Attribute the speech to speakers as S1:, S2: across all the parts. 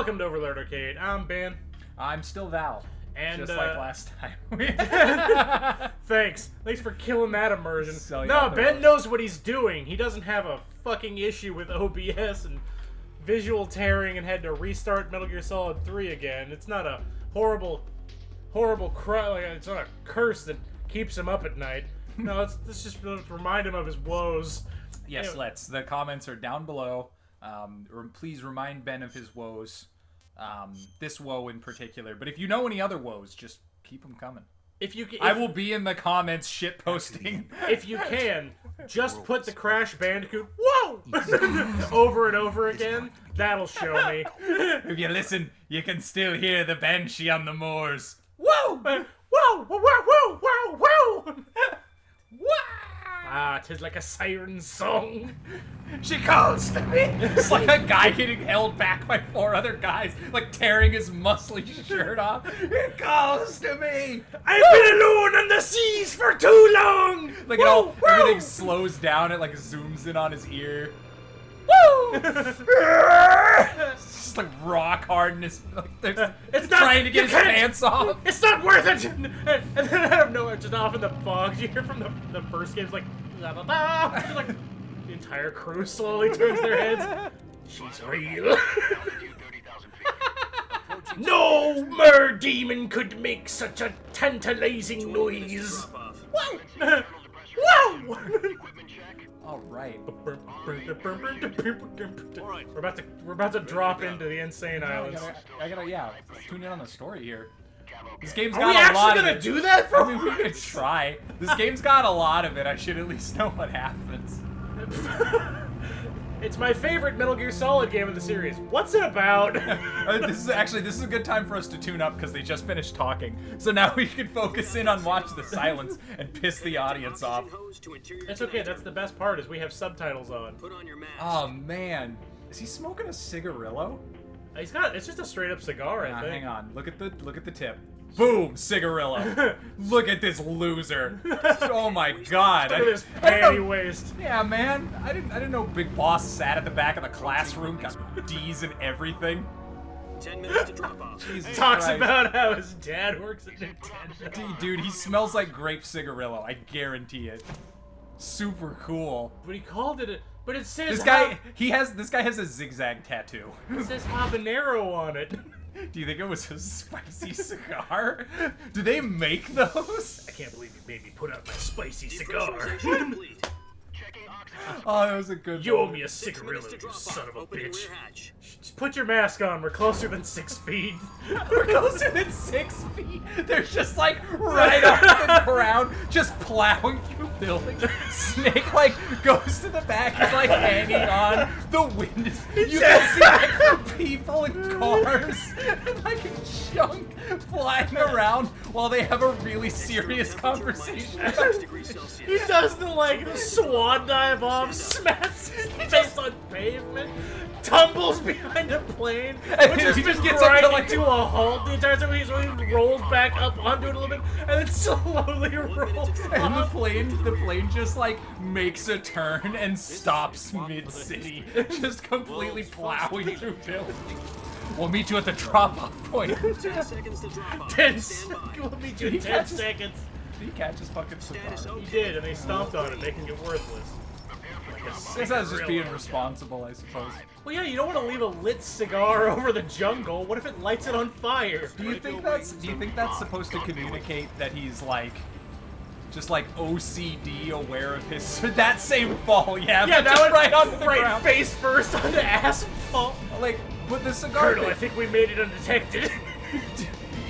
S1: Welcome to Overlord Arcade. I'm Ben.
S2: I'm still Val.
S1: And,
S2: just like last time.
S1: Thanks for killing that immersion.
S2: So,
S1: no, Ben knows what he's doing. He doesn't have a fucking issue with OBS and visual tearing and had to restart Metal Gear Solid 3 again. It's not a horrible it's not a curse that keeps him up at night. No, let's just remind him of his woes.
S2: Yes,
S1: anyway.
S2: let's. The comments are down below. Please remind Ben of his woes. This woe in particular. But if you know any other woes, just keep them coming. I will be in the comments shit posting.
S1: If you can, just put the Crash Bandicoot whoa over and over again. That'll show me.
S2: If you listen, you can still hear the banshee on the moors.
S1: Whoa! Whoa! Whoa! Whoa! Whoa! Whoa! Ah, 'tis like a siren song.
S2: She calls to me. It's like a guy getting held back by 4 other guys, like tearing his muscly shirt off. It calls to me.
S1: I've been alone on the seas for too long.
S2: Like everything slows down. It like zooms in on his ear.
S1: Woo!
S2: It's just like rock hard and it's trying to get his pants off.
S1: It's not worth it. And then out of nowhere, just off in the fog, you hear from the first game, it's like, la, la, la. It's like the entire crew slowly turns their heads. She's real. No mer demon could make such a tantalizing noise. Whoa! Whoa!
S2: All right.
S1: We're about to drop into the insane islands.
S2: I gotta tune in on the story here. This game's
S1: Are we
S2: got a lot
S1: actually
S2: of
S1: gonna do that?
S2: I mean, we could try. This game's got a lot of it. I should at least know what happens.
S1: It's my favorite Metal Gear Solid game of the series. What's it about?
S2: This is a good time for us to tune up because they just finished talking. So now we can focus in on Watch the Silence and piss the audience off.
S1: It's okay. That's the best part is we have subtitles on.
S2: Oh man, is he smoking a cigarillo?
S1: It's just a straight up cigar, I think.
S2: Hang on. Look at the tip. Boom, cigarillo. Look at this loser. Oh my god.
S1: Look at this panty waist.
S2: Yeah, man. I didn't know Big Boss sat at the back of the classroom, got D's and everything.
S3: 10 minutes to drop off.
S2: Jesus
S1: Talks
S2: Christ.
S1: about how his dad works at Nintendo.
S2: Dude, he smells like grape cigarillo. I guarantee it. Super cool.
S1: But he called it but it says
S2: This guy has a zigzag tattoo.
S1: It says habanero on it.
S2: Do you think it was a spicy cigar? Do they make those?
S1: I can't believe you made me put out my spicy cigar.
S2: Oh, that was a good
S1: You owe
S2: one.
S1: me a cigarillo, you son of a bitch. Just put your mask on. We're closer than 6 feet.
S2: We're closer than 6 feet. They're just like right off the ground, just plowing through buildings. Snake like goes to the back, he's like hanging on. The wind is. You can see like people in cars and like a chunk flying around while they have a really serious conversation.
S1: He does the swan dive off, smacks his face on pavement, tumbles behind a plane,
S2: And
S1: which
S2: he
S1: has
S2: just
S1: been
S2: gets up to,
S1: grinding
S2: like-
S1: to a halt the entire time. He rolls back up onto it a little bit, and then slowly rolls
S2: And the
S1: off.
S2: plane just like makes a turn and stops mid-city, just completely plowing through buildings. We'll meet you at the drop-off point.
S3: 10 seconds to drop off.
S1: 10
S3: Stand by.
S1: We'll meet you in
S2: He
S1: 10
S2: catches-
S1: seconds.
S2: Did he catch his fucking cigar?
S1: He did, and they stomped on it, making it worthless.
S2: I guess I was just being responsible, I suppose.
S1: Well, yeah, you don't want to leave a lit cigar over the jungle. What if it lights it on fire?
S2: Do you think that's supposed to communicate that he's like just like OCD aware of his that same fall? Yeah,
S1: Yeah,
S2: but
S1: that
S2: just
S1: would
S2: right onto the
S1: right
S2: ground.
S1: face first onto asphalt.
S2: Like, but the cigar.
S1: Colonel, I think we made it undetected.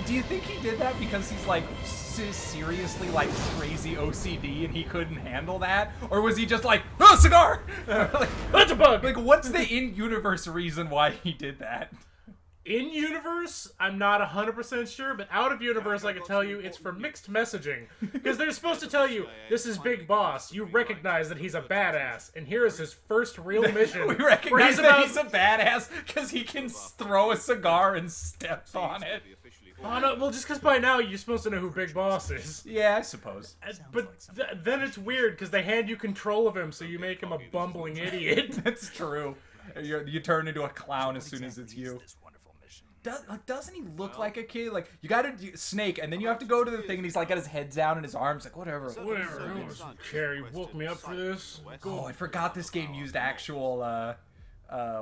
S2: Do you think he did that because he's like seriously like crazy OCD and he couldn't handle that, or was he just like, oh, cigar?
S1: That's a bug.
S2: Like, what's the in-universe reason why he did that?
S1: In universe, I'm not 100% sure, but out of universe, I can tell you it's for mixed messaging. Because they're supposed to tell you, this is Big Boss. You recognize that he's a badass, and here is his first real mission.
S2: We recognize that he's a badass because he can throw a cigar and step on it.
S1: Oh no, well, just because by now you're supposed to know who Big Boss is.
S2: Yeah, I suppose.
S1: But then it's weird because they hand you control of him, so you make him a bumbling idiot.
S2: That's true. You turn into a clown as soon as it's you. Doesn't he look like a kid? Like, you gotta do Snake, and then you have to go to the thing, and he's like got his head down and his arms like, whatever.
S1: Whatever. Carrie woke me up for this.
S2: Oh, I forgot this game used actual,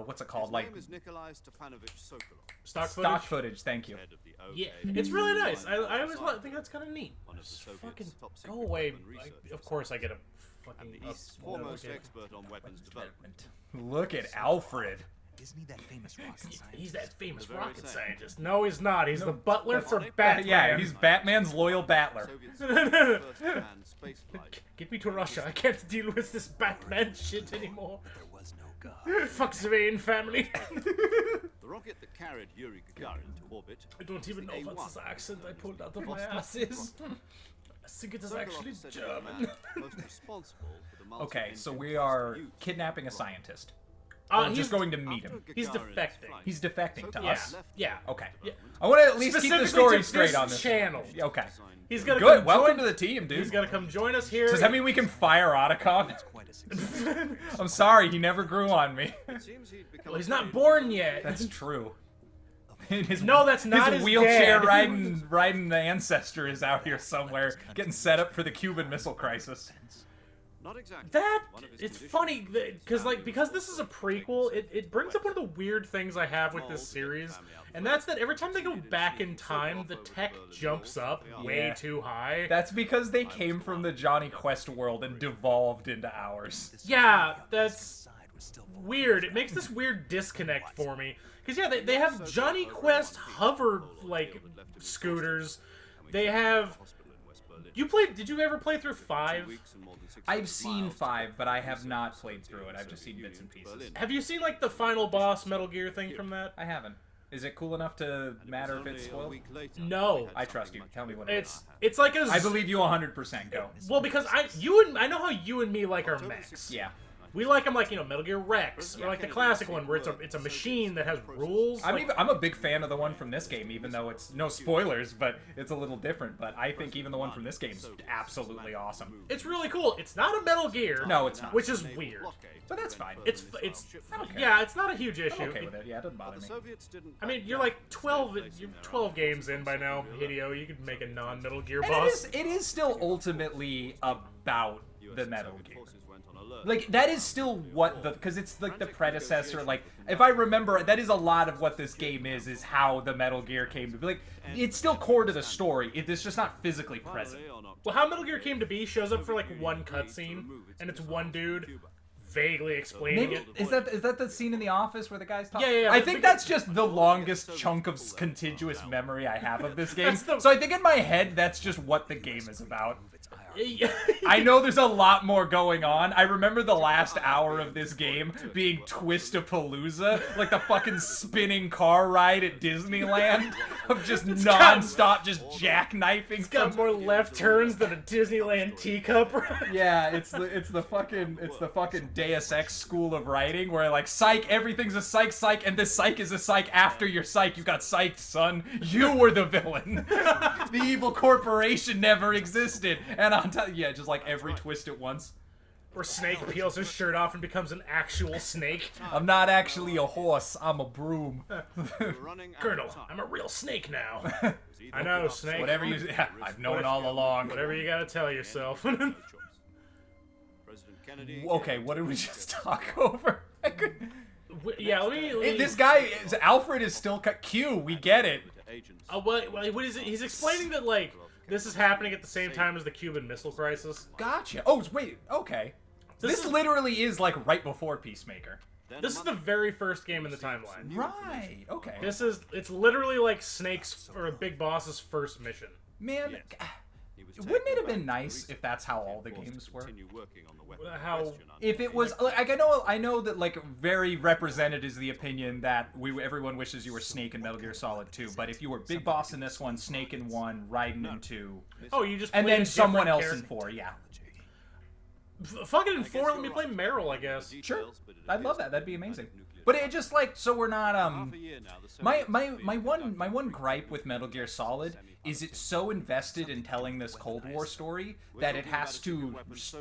S2: what's it called? Like, stock footage, thank you.
S1: Yeah, it's really nice. I always think that's kind of neat. Just fucking go away. Of course I get a fucking...
S4: foremost expert on weapons development.
S2: Look at Alfred.
S5: Isn't he that famous rocket scientist?
S1: He's that famous rocket scientist. No, he's not. He's the butler for Batman.
S2: Yeah, he's Batman's loyal battler.
S1: Get me to Russia. I can't deal with this Batman shit anymore.
S5: There was no God.
S1: Fuck the Vane family.
S4: The rocket that carried Yuri Gagarin to orbit.
S1: I don't even know what this accent I pulled out of my ass is. I think it is actually German.
S2: Okay, so we are kidnapping a scientist. Just going to meet him.
S1: He's defecting.
S2: He's defecting to us.
S1: Yeah.
S2: Okay. Yeah. I want to at least keep the story straight on this
S1: channel.
S2: Okay.
S1: He's gonna
S2: Good.
S1: come
S2: Welcome
S1: join,
S2: to the team, dude.
S1: He's gonna come join us here.
S2: Does that mean we can fire Otacon? I'm sorry, he never grew on me.
S1: Well, he's not born yet.
S2: That's true.
S1: No, that's not his
S2: wheelchair
S1: dad.
S2: riding the ancestor is out here somewhere, getting set up for the Cuban Missile Crisis.
S4: Not exactly.
S1: That it's funny because this is a prequel, it brings up one of the weird things I have with this series, and that's that every time they go back in time, the tech jumps up way too high.
S2: That's because they came from the Johnny Quest world and devolved into ours.
S1: Yeah, that's weird. It makes this weird disconnect for me. Because yeah, they have Johnny Quest hover like scooters. They have. Did you ever play through 5?
S2: I've seen 5, but I have not played through it. I've just seen bits and pieces.
S1: Have you seen like the final boss Metal Gear thing from that?
S2: I haven't. Is it cool enough to matter if it's spoiled?
S1: No.
S2: I trust you. Tell me what it is.
S1: It's like a.
S2: I believe you 100%. Go.
S1: Well, because I know how you and me like our mechs.
S2: Yeah.
S1: We like them like, Metal Gear Rex, or like the classic one where it's a machine that has rules.
S2: I'm a big fan of the one from this game, even though it's no spoilers, but it's a little different. But I think even the one from this game is absolutely awesome.
S1: It's really cool. It's not a Metal Gear.
S2: No, it's not.
S1: Which is weird.
S2: But that's fine.
S1: It's yeah, it's not a huge issue.
S2: I'm okay with it. Yeah, it doesn't bother me.
S1: I mean, you're like 12 games in by now, Hideo. You could make a non-Metal Gear boss.
S2: It is still ultimately about the Metal Gear. Like, that is still what because it's like the predecessor, like, if I remember, that is a lot of what this game is how the Metal Gear came to be. Like, it's still core to the story, it's just not physically present.
S1: Well, how Metal Gear came to be shows up for like one cutscene, and it's one dude vaguely explaining it.
S2: Is that the scene in the office where the guy's talking?
S1: Yeah.
S2: I think that's just the longest chunk of contiguous memory I have of this game. So I think in my head, that's just what the game is about. I know there's a lot more going on. I remember the last hour of this game being Twist-a-Palooza, like the fucking spinning car ride at Disneyland of just non-stop just jackknifing.
S1: It's got more left turns than a Disneyland teacup ride.
S2: Yeah, it's the fucking Deus Ex school of writing where like psych, everything's a psych, and this psych is a psych after your psych. You got psyched, son. You were the villain. The evil corporation never existed. And on top, yeah, just like every twist at once.
S1: Where Snake peels his shirt off and becomes an actual snake.
S2: I'm not actually a horse, I'm a broom.
S1: Colonel, I'm a real snake now. I know, Snake.
S2: Whatever you... Yeah, I've known all along.
S1: Whatever you gotta tell yourself.
S2: Okay, what did we just talk over?
S1: Yeah, let me...
S2: This guy, Alfred is still... Q, we get it.
S1: What is it? He's explaining that, like, this is happening at the same time as the Cuban Missile Crisis.
S2: Gotcha. Oh, wait, okay. This literally is, like, right before Peacemaker.
S1: This is the very first game in the timeline.
S2: Right, okay.
S1: It's literally like Snake's, or Big Boss's first mission.
S2: Man, wouldn't it have been nice if that's how all the games were? If it was, like, I know that, like, very represented is the opinion that everyone wishes you were Snake in Metal Gear Solid 2, but if you were Big Boss in this one, Snake in 1, Raiden in 2,
S1: oh, you just
S2: and then someone else
S1: character.
S2: in 4, yeah.
S1: Fucking in 4, let me play Meryl, I guess.
S2: Sure, I'd love that. That'd be amazing. But it just like so we're not my one gripe with Metal Gear Solid is it's so invested in telling this Cold War story that it has to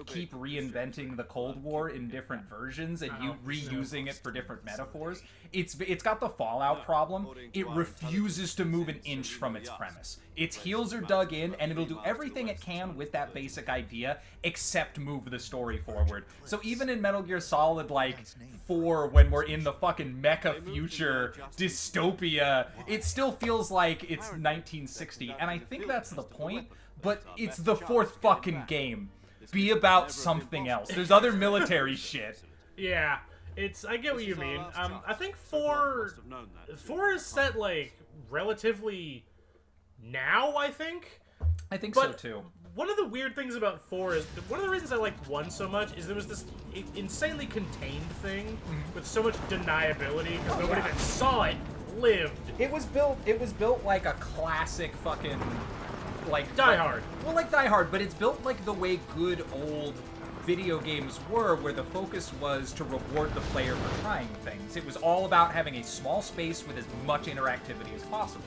S2: keep reinventing the Cold War in different versions and reusing it for different metaphors. It's got the Fallout problem. It refuses to move an inch from its premise. Its heels are dug in, and it'll do everything it can with that basic idea, except move the story forward. So even in Metal Gear Solid, like, 4, when we're in the fucking mecha future dystopia, it still feels like it's 1960, and I think that's the point, but it's the 4th fucking game. Be about something else. There's other military shit.
S1: Yeah, I get what you mean. I think 4 is set, like, relatively now, I think.
S2: I think
S1: But
S2: so, too.
S1: One of the weird things about 4 is, one of the reasons I liked 1 so much is there was this insanely contained thing with so much deniability, because nobody that saw it lived.
S2: It was built like a classic fucking, like...
S1: Die Hard.
S2: Well, like Die Hard, but it's built like the way good old video games were, where the focus was to reward the player for trying things. It was all about having a small space with as much interactivity as possible.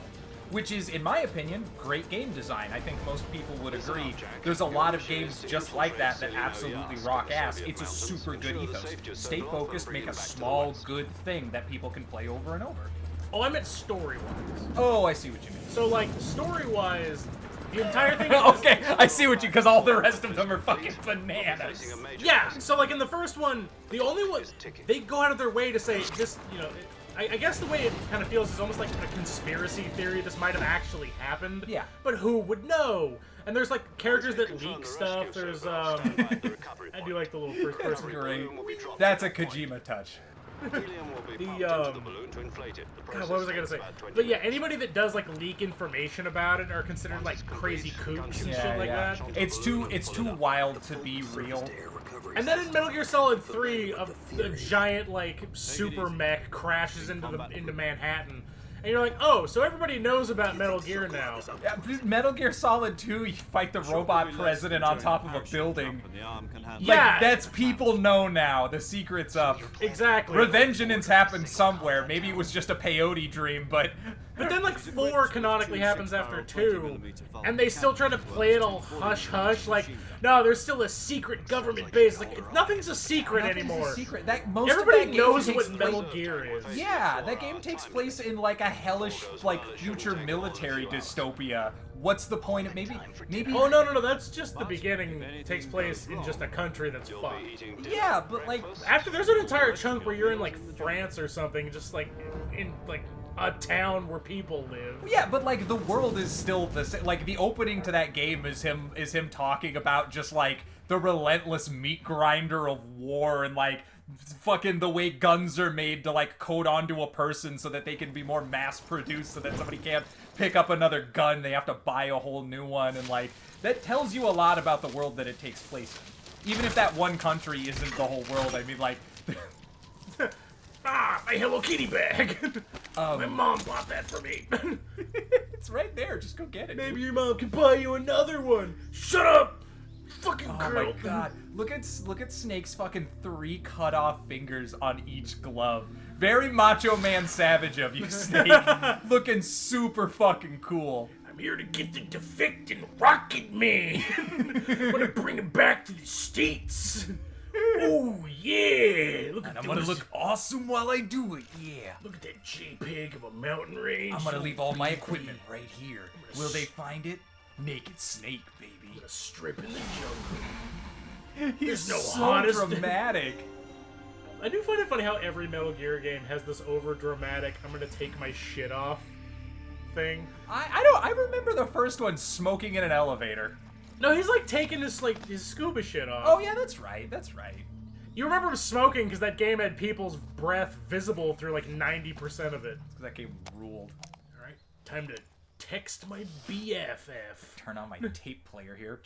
S2: Which is, in my opinion, great game design. I think most people would agree. There's a lot of games just like that that absolutely rock ass. It's a super good ethos. Stay focused, make a small, good thing that people can play over and over.
S1: Oh, I meant story-wise.
S2: Oh, I see what you mean.
S1: So, like, story-wise, the entire thing...
S2: Okay, I see what you... Because all the rest of them are fucking bananas.
S1: Yeah, so, like, in the first one, the only one... They go out of their way to say, just, you know... I guess the way it kind of feels is almost like a conspiracy theory. This might have actually happened.
S2: Yeah.
S1: But who would know? And there's, like, characters that leak stuff. There's, I do like the little first person.
S2: Great. That's a Kojima touch.
S1: God, what was I gonna say? But yeah, anybody that does like leak information about it are considered like crazy kooks and shit like that.
S2: It's too wild to be real.
S1: And then in Metal Gear Solid 3, a giant like super mech crashes into Manhattan. And you're like, oh, so everybody knows about Metal Gear now.
S2: Yeah, Metal Gear Solid 2, you fight the robot president on top of a building.
S1: Yeah.
S2: Like, that's people know now. The secret's up.
S1: Exactly.
S2: Revengeance happened somewhere. Maybe it was just a peyote dream, but...
S1: But then, like, 4 canonically happens after 2, and they still try to play it all hush-hush, like, no, there's still a secret government base. Like, nothing's a secret anymore.
S2: A secret.
S1: Everybody knows what Metal Gear is.
S2: Yeah, that game takes place in, like, a hellish, like, future military dystopia. What's the point of maybe...
S1: Oh, no, that's just the beginning. It takes place in just a country that's fucked.
S2: Yeah, but, like...
S1: After, there's an entire chunk where you're in, like, France or something, just, like, in, like... a town where people live.
S2: Yeah, but like the world is still the same. Like the opening to that game is him talking about just like the relentless meat grinder of war and like fucking the way guns are made to like code onto a person so that they can be more mass produced so that somebody can't pick up another gun, they have to buy a whole new one, and like that tells you a lot about the world that it takes place in. Even if that one country isn't the whole world, I mean like
S1: ah, my Hello Kitty bag. My mom bought that for me.
S2: It's right there. Just go get it.
S1: Maybe your mom can buy you another one. Shut up, fucking girl.
S2: Oh my god! Look at Snake's fucking 3 cut off fingers on each glove. Very Macho Man Savage of you, Snake. Looking super fucking cool.
S1: I'm here to get the defecting Rocket Man. I'm gonna bring him back to the States. Oh yeah! Look at
S2: I'm gonna look awesome while I do it, yeah.
S1: Look at that JPEG of a mountain range.
S2: I'm gonna leave all my equipment right here. Will they find it? Naked Snake, baby.
S1: A strip in the jungle.
S2: He's
S1: no
S2: so
S1: hottest
S2: dramatic.
S1: I do find it funny how every Metal Gear game has this over-dramatic, I'm gonna take my shit off thing.
S2: I remember the first one smoking in an elevator.
S1: No, he's like taking his scuba shit off.
S2: Oh yeah, that's right.
S1: You remember him smoking because that game had people's breath visible through like 90% of it.
S2: That game ruled.
S1: Alright, time to text my BFF.
S2: Turn on my tape player here.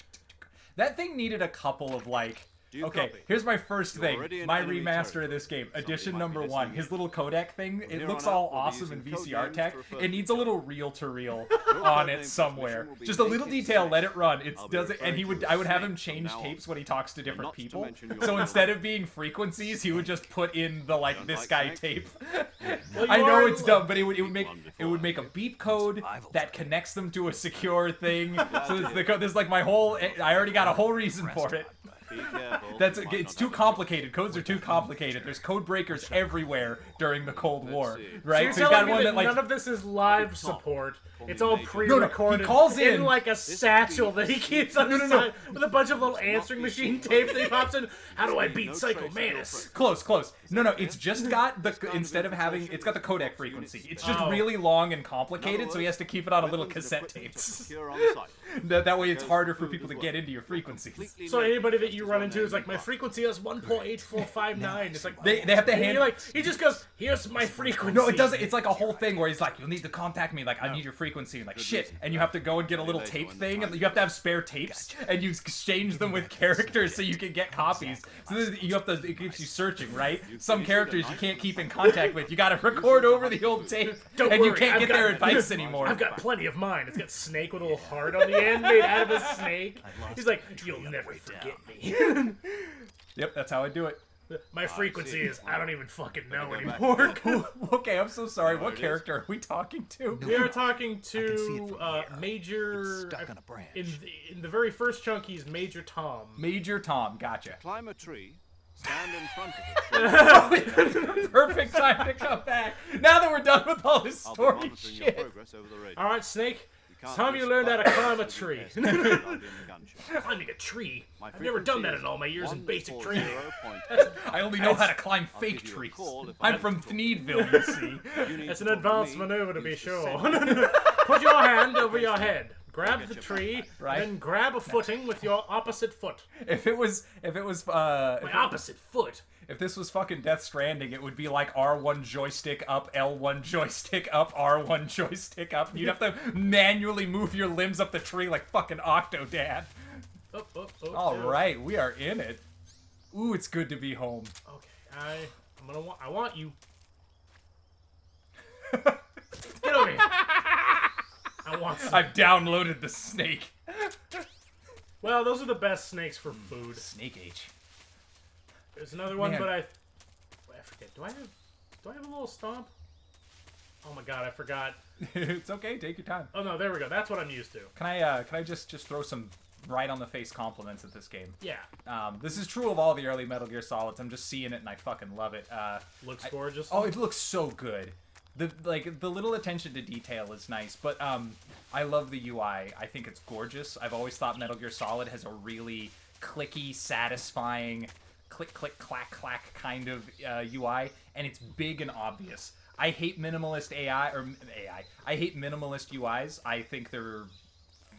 S2: That thing needed a couple of like
S4: Do you
S2: Okay,
S4: copy?
S2: here's my first
S4: You're
S2: thing.
S4: already in
S2: My
S4: enemy
S2: remaster
S4: territory.
S2: of this game,
S4: Somebody
S2: edition
S4: might
S2: number
S4: be
S2: 1.
S4: listening
S2: His
S4: in.
S2: little codec thing, it
S4: here
S2: looks
S4: on out,
S2: all
S4: we'll be
S2: awesome in
S4: using code
S2: VCR
S4: names
S2: tech.
S4: to refer
S2: It
S4: to
S2: needs
S4: each
S2: a little
S4: other.
S2: reel-to-reel
S4: Your
S2: on
S4: codename
S2: it somewhere.
S4: transmission will be
S2: Just a little
S4: naked
S2: detail,
S4: snake.
S2: let it run. It
S4: I'll be
S2: does it, and
S4: referring to
S2: I would have
S4: snake
S2: him
S4: from
S2: change
S4: now on.
S2: tapes when he talks to different
S4: not to
S2: people.
S4: mention your
S2: So
S4: real
S2: instead
S4: name.
S2: of being frequencies, he would just put in the like
S4: Don't
S2: this
S4: like
S2: guy
S4: snake?
S2: tape.
S1: Well,
S2: I
S1: you
S2: know
S1: are-
S2: it's dumb, but it would make
S4: One
S2: it would make a beep code
S5: Survival
S2: that
S5: time.
S2: connects them to a secure thing. So there's like my whole. I already got a whole reason for it.
S4: Be careful.
S2: That's
S4: you might
S2: it's
S4: not
S2: too
S4: have a
S2: complicated. Codes are too complicated. There's code breakers everywhere during the Cold War,
S4: see.
S2: right?
S1: You're
S2: So he's
S1: telling
S2: got one
S1: me
S2: that
S1: that
S2: like
S1: none of this is live support. It's all
S4: No, no,
S1: pre-recorded.
S2: he calls in.
S1: like a satchel that he keeps on his side with a bunch of little answering machine tapes that he pops in. How do I beat Psycho Manus?
S2: close. No, it's just got the instead of having it's got the codec frequency. It's just
S1: Oh.
S2: really long and complicated, so he has to keep it on a little cassette tapes. That way, it's harder for people to get into your frequencies.
S1: So anybody that you run into is like, my frequency is 1.8459. It's like
S2: They have to
S1: and
S2: hand.
S1: you're like, he just goes, here's my frequency.
S2: No, it doesn't. It's like a whole thing where he's like, "You'll need to contact me. Like, I need your frequency." And like, shit. And you have to go and get a little tape thing, and you have to have spare tapes, and you exchange them with characters so you can get copies. So you have to. It keeps you searching, right? Some characters you can't keep in contact with. You got to record over the old tape,
S1: Don't
S2: and
S1: worry,
S2: you can't
S1: I've
S2: get
S1: got-
S2: their advice anymore.
S1: I've got plenty of mine. It's got Snake with a little heart on the end made out of a snake. He's like, you'll never forget me.
S2: Yep, that's how I do it.
S1: My frequency is, I don't even fucking know
S4: Better go back
S1: anymore.
S2: Okay, I'm so sorry.
S4: Oh,
S2: What
S4: it is.
S2: character are we talking to?
S1: We are talking
S5: see it
S1: to
S5: from here.
S1: Major.
S5: Stuck on a branch.
S1: In the very first chunk, he's Major Tom.
S2: Major Tom, gotcha.
S4: Climb a tree, stand in front of it.
S2: Perfect time to come back. Now that we're done with all this
S4: I'll be
S2: story
S4: monitoring your
S2: shit.
S4: progress over the radio.
S1: All right, Snake.
S4: can't
S1: It's time you
S4: risk
S1: learned how to
S4: firing
S1: climb a
S4: too
S1: tree.
S4: fast, I'll be in the gun shop.
S1: Climbing a tree?
S4: My
S1: I've never done that
S4: frequency
S1: in all my years in
S4: is
S1: basic training.
S4: 140.8.
S2: I only know how to climb
S4: I'll
S2: fake
S4: give you a
S2: trees.
S4: call if I
S2: I'm
S4: have
S2: from
S4: to talk.
S2: Thneedville, you see.
S4: You need
S1: That's
S4: to
S1: an
S4: talk to
S1: advanced
S4: me,
S1: maneuver to be
S4: use the
S1: sure.
S4: same
S1: Put your hand over your head. Grab
S4: Get
S1: the
S4: your
S1: tree,
S2: Right.
S1: then grab a footing with your opposite foot.
S2: If it was
S1: My opposite foot.
S2: if this was fucking Death Stranding, it would be like R1 joystick up, L1 joystick up, R1 joystick up. You'd have to manually move your limbs up the tree like fucking Octodad. All right, we are in it. Ooh, it's good to be home.
S1: Okay, I want you. Get over here. I want some.
S2: I've downloaded the snake.
S1: Well, those are the best snakes for food.
S2: Snake H.
S1: There's another one,
S2: Man.
S1: but I forget. Do I have a little stomp? Oh my god, I forgot.
S2: It's okay, take your time.
S1: Oh no, there we go. That's what I'm used to.
S2: Can I just throw some right on the face compliments at this game?
S1: Yeah.
S2: This is true of all the early Metal Gear Solids. I'm just seeing it and I fucking love it.
S1: Looks gorgeous.
S2: Oh, it looks so good. The little attention to detail is nice, but I love the UI. I think it's gorgeous. I've always thought Metal Gear Solid has a really clicky, satisfying, click click clack clack kind of UI, and it's big and obvious. I hate minimalist AI. I hate minimalist UIs. I think they're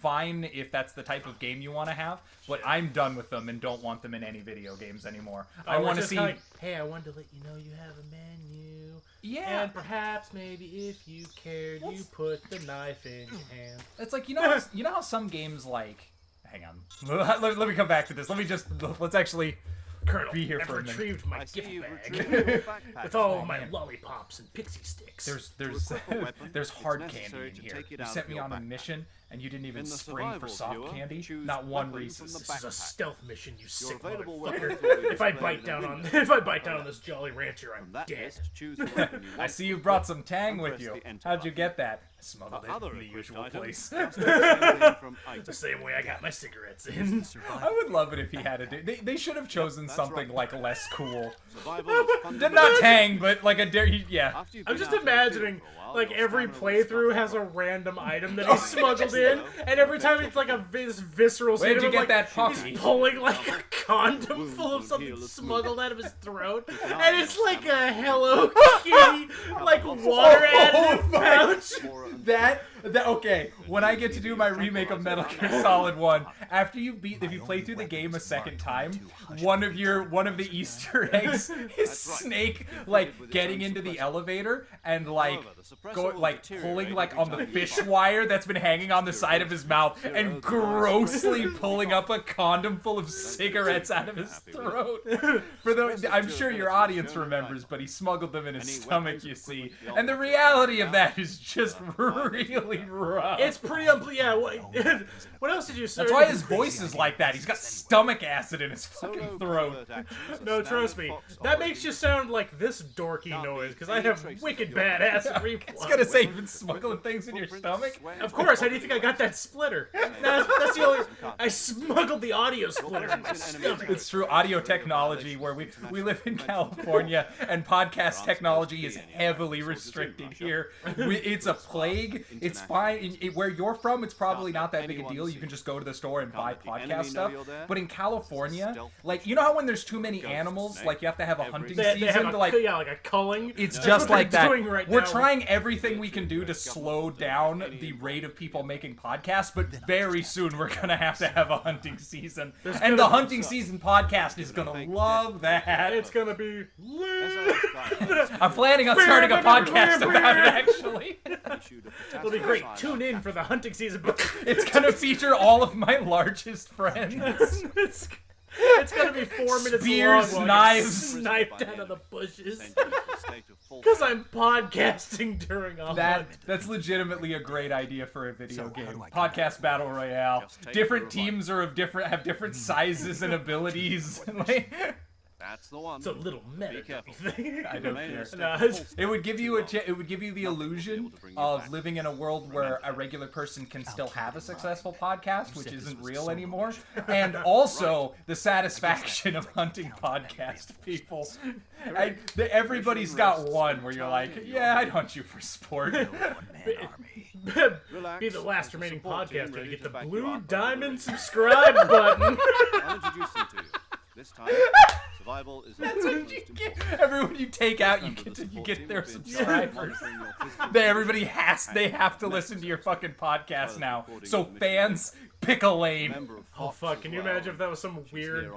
S2: fine if that's the type of game you want to have, but I'm done with them and don't want them in any video games anymore. I want to see.
S1: Like, hey, I wanted to let you know you have a menu.
S2: Yeah.
S1: And perhaps maybe if you cared, you put the knife in your hand.
S2: It's like, you know how some games like, hang on, let me come back to this. Let's actually
S1: Colonel,
S2: be here
S1: I've
S2: for a minute.
S1: retrieved my
S4: I see
S1: gift
S4: you've
S1: bag
S4: retrieved your backpack.
S1: with all
S2: Oh,
S1: my
S2: man.
S1: lollipops and pixie sticks.
S2: There's
S4: equip a weapon,
S2: there's
S4: it's
S2: hard
S4: necessary
S2: candy in
S4: to
S2: here.
S4: take it
S2: You
S4: out
S2: sent
S4: of
S2: me
S4: your
S2: on a
S4: backpack.
S2: mission and you didn't even
S4: In the
S2: spring for
S4: survival
S2: soft
S4: viewer,
S2: candy.
S4: choose
S2: Not one
S4: weapon
S2: reason.
S4: from the
S1: This is a
S4: backpack.
S1: stealth mission, you sick
S4: available
S1: motherfucker.
S4: weapons will be
S1: If I
S4: displayed
S1: bite
S4: in
S1: down
S4: a
S1: on
S4: window.
S1: if I bite down on this Jolly Rancher, I'm
S4: From that
S1: dead.
S4: list, choose the weapon you want
S2: I see
S4: to
S2: you've
S4: equip
S2: brought some tang
S4: and
S2: with
S4: press
S2: you.
S4: the enter
S2: How'd you
S4: button.
S2: get that? I smuggled
S4: For
S2: it
S4: other
S2: in the
S4: equipped
S2: usual
S4: items,
S2: place.
S4: just assembly from
S1: The
S4: items.
S1: same way I got my cigarettes in.
S2: I would love it if he had a. They should have chosen
S4: that's
S2: something
S4: right.
S2: like less cool.
S4: Survival is fundamental.
S2: Not tang, but like a yeah.
S4: After you've
S1: I'm
S4: been
S1: just
S4: out in the
S1: imagining,
S4: field for a while,
S1: like,
S4: your
S1: every
S4: stamina will
S1: playthrough
S4: stop
S1: has a
S4: running.
S1: random item that he's smuggled in, and every time it's like a visceral scene
S2: Where'd
S1: of
S2: you
S1: him,
S2: get
S1: like,
S2: that puppy?
S1: he's pulling like a condom
S4: Wound
S1: full of
S4: will
S1: something
S4: heal as
S1: smuggled
S4: smooth.
S1: out of his throat,
S4: an
S1: and
S4: eye
S1: it's
S4: on
S1: like
S4: camera.
S1: a Hello Kitty, like water additive pouch.
S4: More and
S2: That Okay, when I get to do my remake of Metal Gear Solid 1, after if you play through the game a second time, one of the Easter eggs is Snake like getting into the elevator and like pulling like on the fish wire that's been hanging on the side of his mouth and grossly pulling up a condom full of cigarettes out of his throat. I'm sure your audience remembers, but he smuggled them in his stomach, you see. And the reality of that is just really rough.
S1: It's pretty yeah. What else did you say?
S2: That's why his voice is like that. He's got stomach acid in his fucking throat.
S1: No, trust me. That makes you sound like this dorky noise, because I have wicked bad acid reflux.
S2: I was gonna say, you've been smuggling things in your stomach?
S1: Of course, how do you think I got that splitter? That's the only... I smuggled the audio splitter in my stomach.
S2: It's through audio technology, where we live in California, and podcast technology is heavily restricted here. It's a plague. It's fine. Where you're from, it's probably not that big a deal. You can just go to the store and buy podcast stuff. But in California, like, you know how when there's too many animals, like you have to have a hunting season to like...
S1: Yeah, like a culling.
S2: It's just like that.
S1: Right
S2: We're
S1: now.
S2: trying everything we can do to slow down the rate of people making podcasts, but very soon we're gonna have to have a hunting season. And the hunting season podcast is gonna love that.
S1: It's gonna be lit.
S2: I'm planning on starting a podcast about it, actually.
S1: It'll be great. Tune in for the hunting season.
S2: It's gonna feature all of my largest friends.
S1: It's gonna be 4 minutes
S2: Spears,
S1: long.
S2: knives.
S1: Sniped out of the bushes. Because I'm podcasting during a hunt.
S2: That's legitimately a great idea for a video game. Podcast battle royale. Different teams have different sizes and abilities.
S4: That's the one.
S1: It's a little meta. Don't you think?
S2: I don't care.
S1: No,
S2: It would give you the illusion of living in a world where a regular person can still have a successful podcast, which isn't real anymore, and also the satisfaction of hunting podcast people. Everybody's got one where you're like, yeah, I'd hunt you for sport.
S1: Be the last remaining podcaster to get the blue diamond subscribe button.
S4: I'll introduce them to you. This time, survival is
S2: That's what you get. Everyone you take out, you get their subscribers. Everybody they have to listen to your fucking podcast now. So fans, pick a lane.
S1: Oh fuck, can you imagine if that was some weird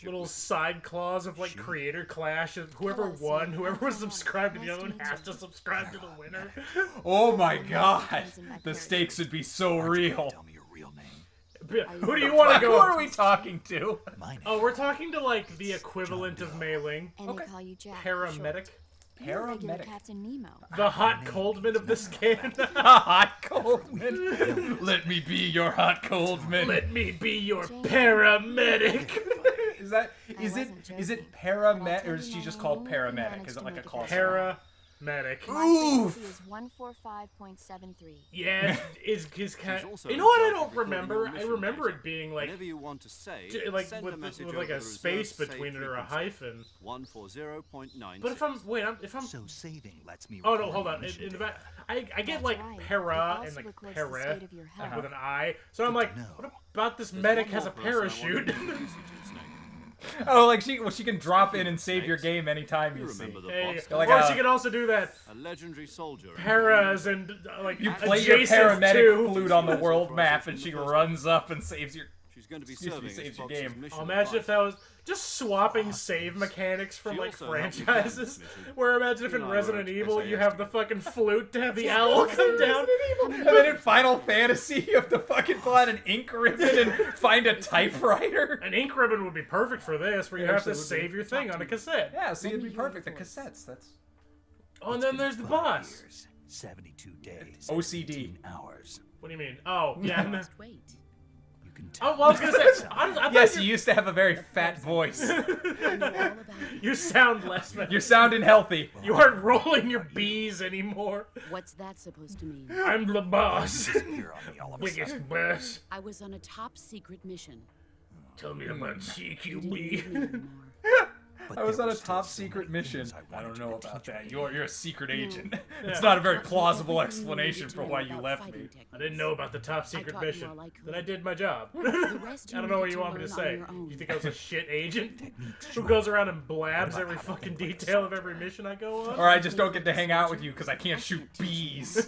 S1: little side clause of like creator clash of whoever won, whoever was subscribed to the other one has to subscribe to the winner?
S2: Oh my god. The stakes would be so real.
S5: Tell me your real name.
S1: Who do you want to
S2: Who
S1: go?
S2: are we talking to?
S5: My name.
S1: Oh, we're talking to like the equivalent of mailing.
S6: And they call you Jack.
S1: Paramedic.
S6: You're regular
S2: Paramedic.
S6: Captain Nemo.
S1: The hot coldman of this game.
S2: Hot Coldman. Let me be your Hot Coldman.
S1: Let me be your paramedic.
S2: Is it paramed or is she just called paramedic? Is it like a call sign?
S1: Paramedic.
S6: Oof. Is 145.73.
S1: Yeah, is kind.
S4: also
S1: You know what I
S4: in charge
S1: don't
S4: of recording
S1: remember?
S4: your
S1: I
S4: mission
S1: remember
S4: data.
S1: it being like,
S4: Whenever you want to say,
S1: like
S4: send
S1: with
S4: a message
S1: like
S4: over
S1: a
S4: the
S1: space
S4: reserved
S1: between it
S4: safe
S1: or a
S4: frequency,
S1: hyphen.
S4: 140.96.
S1: But if I'm.
S5: So saving lets me.
S1: Oh no,
S5: record
S1: hold on.
S5: mission
S1: In the
S5: data.
S1: back, I get
S6: That's
S1: like
S6: right.
S1: para
S6: It also
S1: and like
S6: records the
S1: para
S6: state of your health.
S1: with an I. So I'm like,
S5: know.
S1: what about this
S4: There's
S1: medic
S4: one
S1: has a
S4: more person I want to
S1: parachute?
S4: introduce you to, Snake.
S2: Oh, like she can drop in and save your game anytime you see.
S4: remember the
S1: Hey,
S4: boss.
S2: Like
S1: or
S2: a-
S1: she can also do that.
S4: A legendary soldier.
S1: Paras and like
S2: You play your
S1: adjacent
S2: paramedic
S1: to-
S2: flute on the world map and she runs up and saves your...
S4: She's going to be
S2: Excuse me,
S4: serving
S2: saves
S4: as
S2: your
S4: Fox's
S2: game.
S4: mission
S1: Oh, imagine if that
S4: advisor.
S1: was just swapping save mechanics from
S4: She
S1: like
S4: also helped me
S1: franchises.
S4: plan this mission.
S1: Where imagine if
S4: You
S1: in
S4: and I
S1: Resident
S4: wrote
S1: Evil you
S4: SAS
S1: have the fucking flute to have the owl come down.
S2: And then in Final Fantasy, you have to fucking pull out an ink ribbon and find a typewriter.
S1: An ink ribbon would be perfect for this, where you have to
S2: actually would be.
S1: save your thing on a cassette.
S2: Yeah, see, it'd be perfect. The cassettes, that's...
S1: Oh, and then there's the boss.
S5: Years, 72 days.
S2: OCD.
S5: 18 hours.
S1: What do you mean? Oh, yeah.
S6: Must wait.
S5: You can
S1: Oh,
S5: tell.
S1: well, I was gonna say. I thought
S2: Yes, you used to have a very fat voice.
S6: I know all about it.
S1: You sound less.
S2: You're sounding healthy.
S1: You aren't rolling your B's anymore.
S6: What's that supposed to mean?
S1: I'm the boss.
S5: Disappear on me all of a sudden.
S1: Biggest boss.
S6: I was on a top secret mission.
S1: Tell me about
S6: You didn't
S1: CQB.
S6: need me anymore.
S5: But
S2: I was
S5: there
S2: on
S5: were
S2: a
S5: still
S2: top
S5: so
S2: secret
S5: many
S2: mission.
S5: things I
S2: I
S5: wanted
S2: don't
S5: you
S2: know
S5: to
S2: about
S5: teach
S2: that.
S5: me.
S2: You're a secret agent.
S1: Yeah.
S2: It's not a very
S6: Taught me
S2: plausible
S6: everything you needed
S2: explanation
S6: to
S2: for
S6: know
S2: why you
S6: about
S2: left
S6: fighting
S2: me.
S1: I didn't know about the top secret
S6: taught you
S1: mission.
S6: all I could.
S1: Then I did my job.
S6: The rest
S1: I don't
S6: you
S1: know what
S6: needed
S1: you
S6: to
S1: want me to
S6: learn
S1: say.
S6: on your own.
S1: You think I was a shit agent who goes around and blabs every fucking detail of every mission I go on?
S2: Or I just don't get to hang out with you because I can't shoot bees.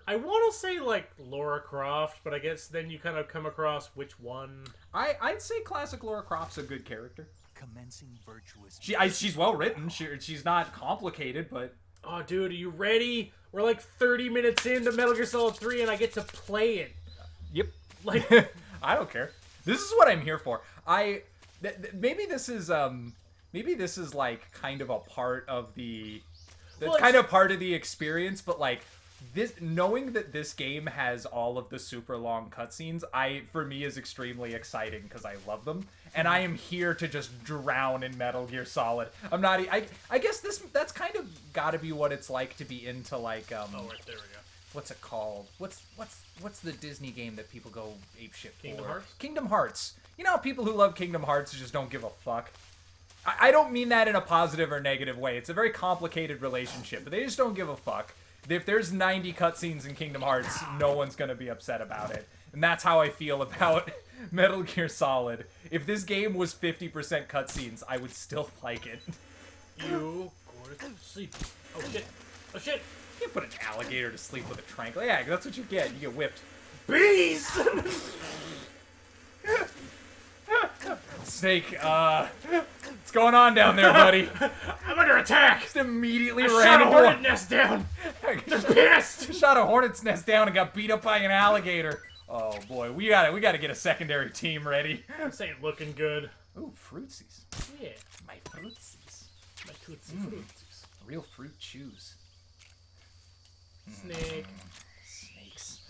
S1: I want to say like Lara Croft, but I guess then you kind of come across which one.
S2: I'd say classic Lara Croft's a good character.
S5: Commencing virtuous.
S2: She's well written. She's not complicated, but
S1: Oh, dude, are you ready? We're like 30 minutes into Metal Gear Solid 3, and I get to play it.
S2: yep.
S1: Like,
S2: I don't care. This is what I'm here for. Maybe this is like kind of a part of the part of the experience, but like this, knowing that this game has all of the super long cutscenes, for me is extremely exciting because I love them, and I am here to just drown in Metal Gear Solid. I'm not. I guess that's kind of got to be what it's like to be into like
S1: Oh, right there we go.
S2: What's it called? What's the Disney game that people go apeshit for?
S1: Kingdom Hearts?
S2: Kingdom Hearts. You know how people who love Kingdom Hearts just don't give a fuck? I don't mean that in a positive or negative way. It's a very complicated relationship, but they just don't give a fuck. If there's 90 cutscenes in Kingdom Hearts, no one's gonna be upset about it. And that's how I feel about Metal Gear Solid. If this game was 50% cutscenes, I would still like it.
S1: You go to sleep. Oh shit. Oh shit.
S2: You can't put an alligator to sleep with a tranquilizer. Yeah, that's what you get. You get whipped.
S1: Bees!
S2: Snake, what's going on down there, buddy?
S1: I'm under attack!
S2: Just immediately
S1: I
S2: ran
S1: shot a
S2: into
S1: hornet nest down! They're pissed!
S2: Shot a hornet's nest down and got beat up by an alligator. Oh boy, we gotta get a secondary team ready.
S1: This ain't looking good.
S2: Ooh, fruitsies.
S1: Yeah.
S2: My fruitsies.
S1: My tootsie fruitsies.
S2: Real fruit chews.
S1: Snake.
S2: Snakes.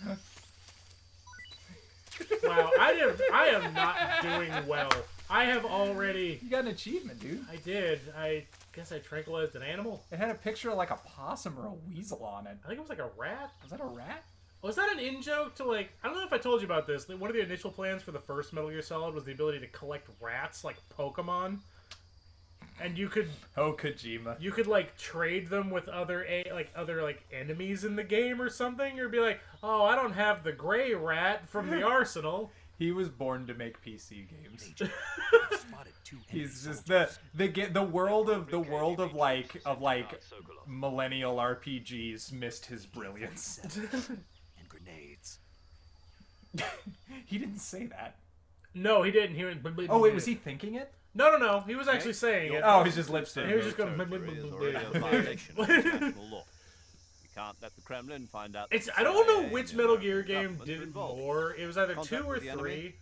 S1: Wow, I am not doing well. I have already...
S2: You got an achievement, dude.
S1: I did. I guess I tranquilized an animal.
S2: It had a picture of like a possum or a weasel on it.
S1: I think it was like a rat.
S2: Was that a rat?
S1: Was that an in-joke to, like... I don't know if I told you about this. One of the initial plans for the first Metal Gear Solid was the ability to collect rats like Pokemon. And you could...
S2: Oh, Kojima.
S1: You could, like, trade them with other enemies in the game or something. Or be like, oh, I don't have the gray rat from the arsenal.
S2: He was born to make PC games.
S5: Spotted 2
S2: He's just the world of like millennial RPGs missed his brilliance.
S5: and grenades.
S2: He didn't say that.
S1: No, he didn't. He went...
S2: Oh wait, was he thinking it?
S1: No. He was actually saying it.
S2: Oh, he's just lip syncing.
S1: He was just going...
S4: Territory is already a violation of international law. We can't let the Kremlin find out.
S1: It's I don't know which Metal Gear game did it more. It was either 2 or 3.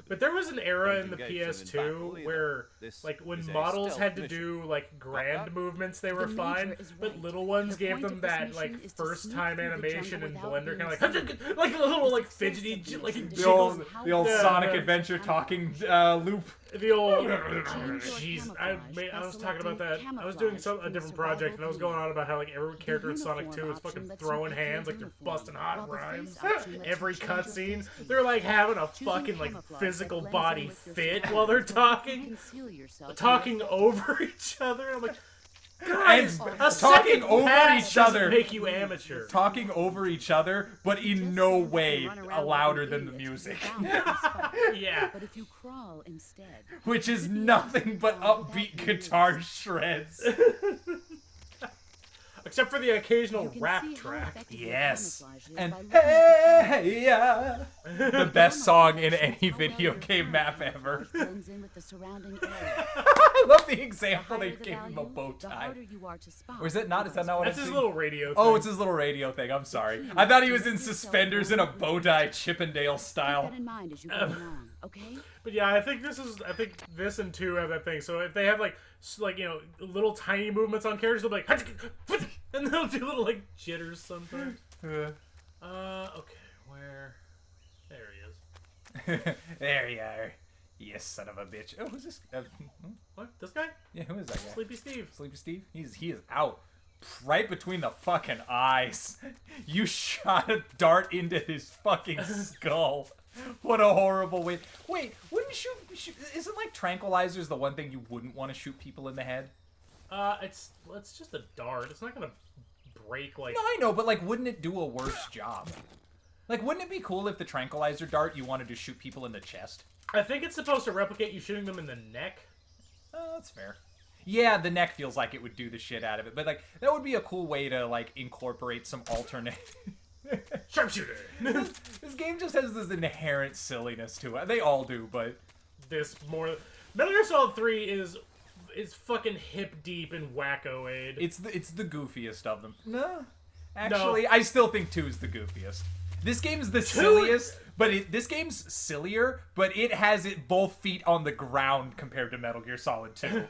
S1: But there was an era in the PS2 where, like, when models had to do, like, grand movements, they were fine, but little ones gave them that, like, first-time animation in Blender, kind of like a little, like, fidgety, like,
S2: The old Sonic Adventure talking loop.
S1: The old... Jeez, I was talking about that. I was doing a different project, and I was going on about how, like, every character in Sonic 2 is fucking throwing hands, like they're busting hot rhymes. Every cutscene, they're, like, having a fucking, like, physical body fit while they're talking over each other. I'm like, guys, a
S2: talking
S1: second
S2: over
S1: pass
S2: each
S1: doesn't
S2: other.
S1: make you amateur.
S2: Talking over each other, but in no way louder than the music.
S1: Yeah.
S6: But if you crawl instead,
S2: Which is nothing but upbeat guitar shreds.
S1: Except for the occasional
S6: you can
S1: rap
S6: see how
S1: track.
S6: effective
S2: Yes.
S6: camouflage is
S2: And
S6: by looking
S2: hey, yeah. The best song in any video game map ever.
S6: blends in with the surrounding area.
S2: I love the example
S6: The
S2: they
S6: higher the
S2: gave him a
S6: value,
S2: bow
S6: the
S2: tie.
S6: harder you are to spot.
S2: Or is that not? Is that not what
S1: That's
S2: I'm
S1: his
S2: seeing?
S1: little radio thing.
S2: Oh, it's his little radio thing. I'm sorry. I thought he was in suspenders in a bow tie Chippendale
S6: Keep
S2: style.
S6: that in mind as you go along, okay?
S1: But yeah, I think this and 2 have that thing. So if they have like you know, little tiny movements on characters, they'll be like, and they'll do little like jitters sometimes. Okay, where? There he is.
S2: There you are. You son of a bitch. Oh, who's this?
S1: What? This guy?
S2: Yeah, who is that guy?
S1: Sleepy Steve.
S2: Sleepy Steve? He is out. Right between the fucking eyes. You shot a dart into his fucking skull. What a horrible way. Wait, wouldn't shoot isn't like tranquilizers the one thing you wouldn't want to shoot people in the head?
S1: It's just a dart. It's not gonna break like.
S2: No, I know, but like, wouldn't it do a worse job? Like, wouldn't it be cool if the tranquilizer dart you wanted to shoot people in the chest?
S1: I think it's supposed to replicate you shooting them in the neck.
S2: Oh, that's fair. Yeah, the neck feels like it would do the shit out of it, but like that would be a cool way to like incorporate some alternate.
S1: Sharpshooter.
S2: This game just has this inherent silliness to it. They all do, but
S1: This more. Metal Gear Solid 3 is fucking hip deep in wacko-aid.
S2: it's the goofiest of them. No, actually, I still think 2 is the goofiest. This game's the silliest, but this game's sillier, but it has both feet on the ground compared to Metal Gear Solid 2.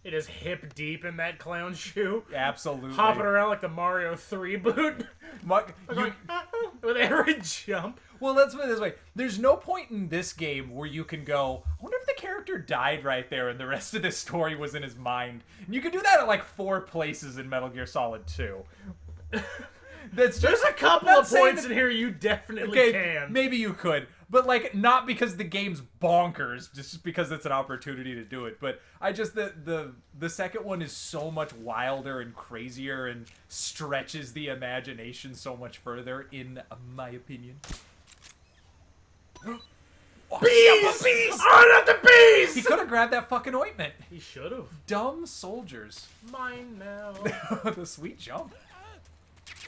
S1: It is hip deep in that clown shoe.
S2: Absolutely.
S1: Hopping around like the Mario 3 boot. With every jump.
S2: Well, let's put it this way. There's no point in this game where you can go, I wonder if the character died right there and the rest of this story was in his mind. And you can do that at like 4 places in Metal Gear Solid 2. There's
S1: a couple of points in here you definitely can.
S2: Maybe you could. But, like, not because the game's bonkers, just because it's an opportunity to do it. But I just, the second one is so much wilder and crazier and stretches the imagination so much further, in my opinion.
S1: Bees! Oh, not the bees!
S2: He could have grabbed that fucking ointment.
S1: He should have.
S2: Dumb soldiers.
S1: Mine now.
S2: The sweet jump.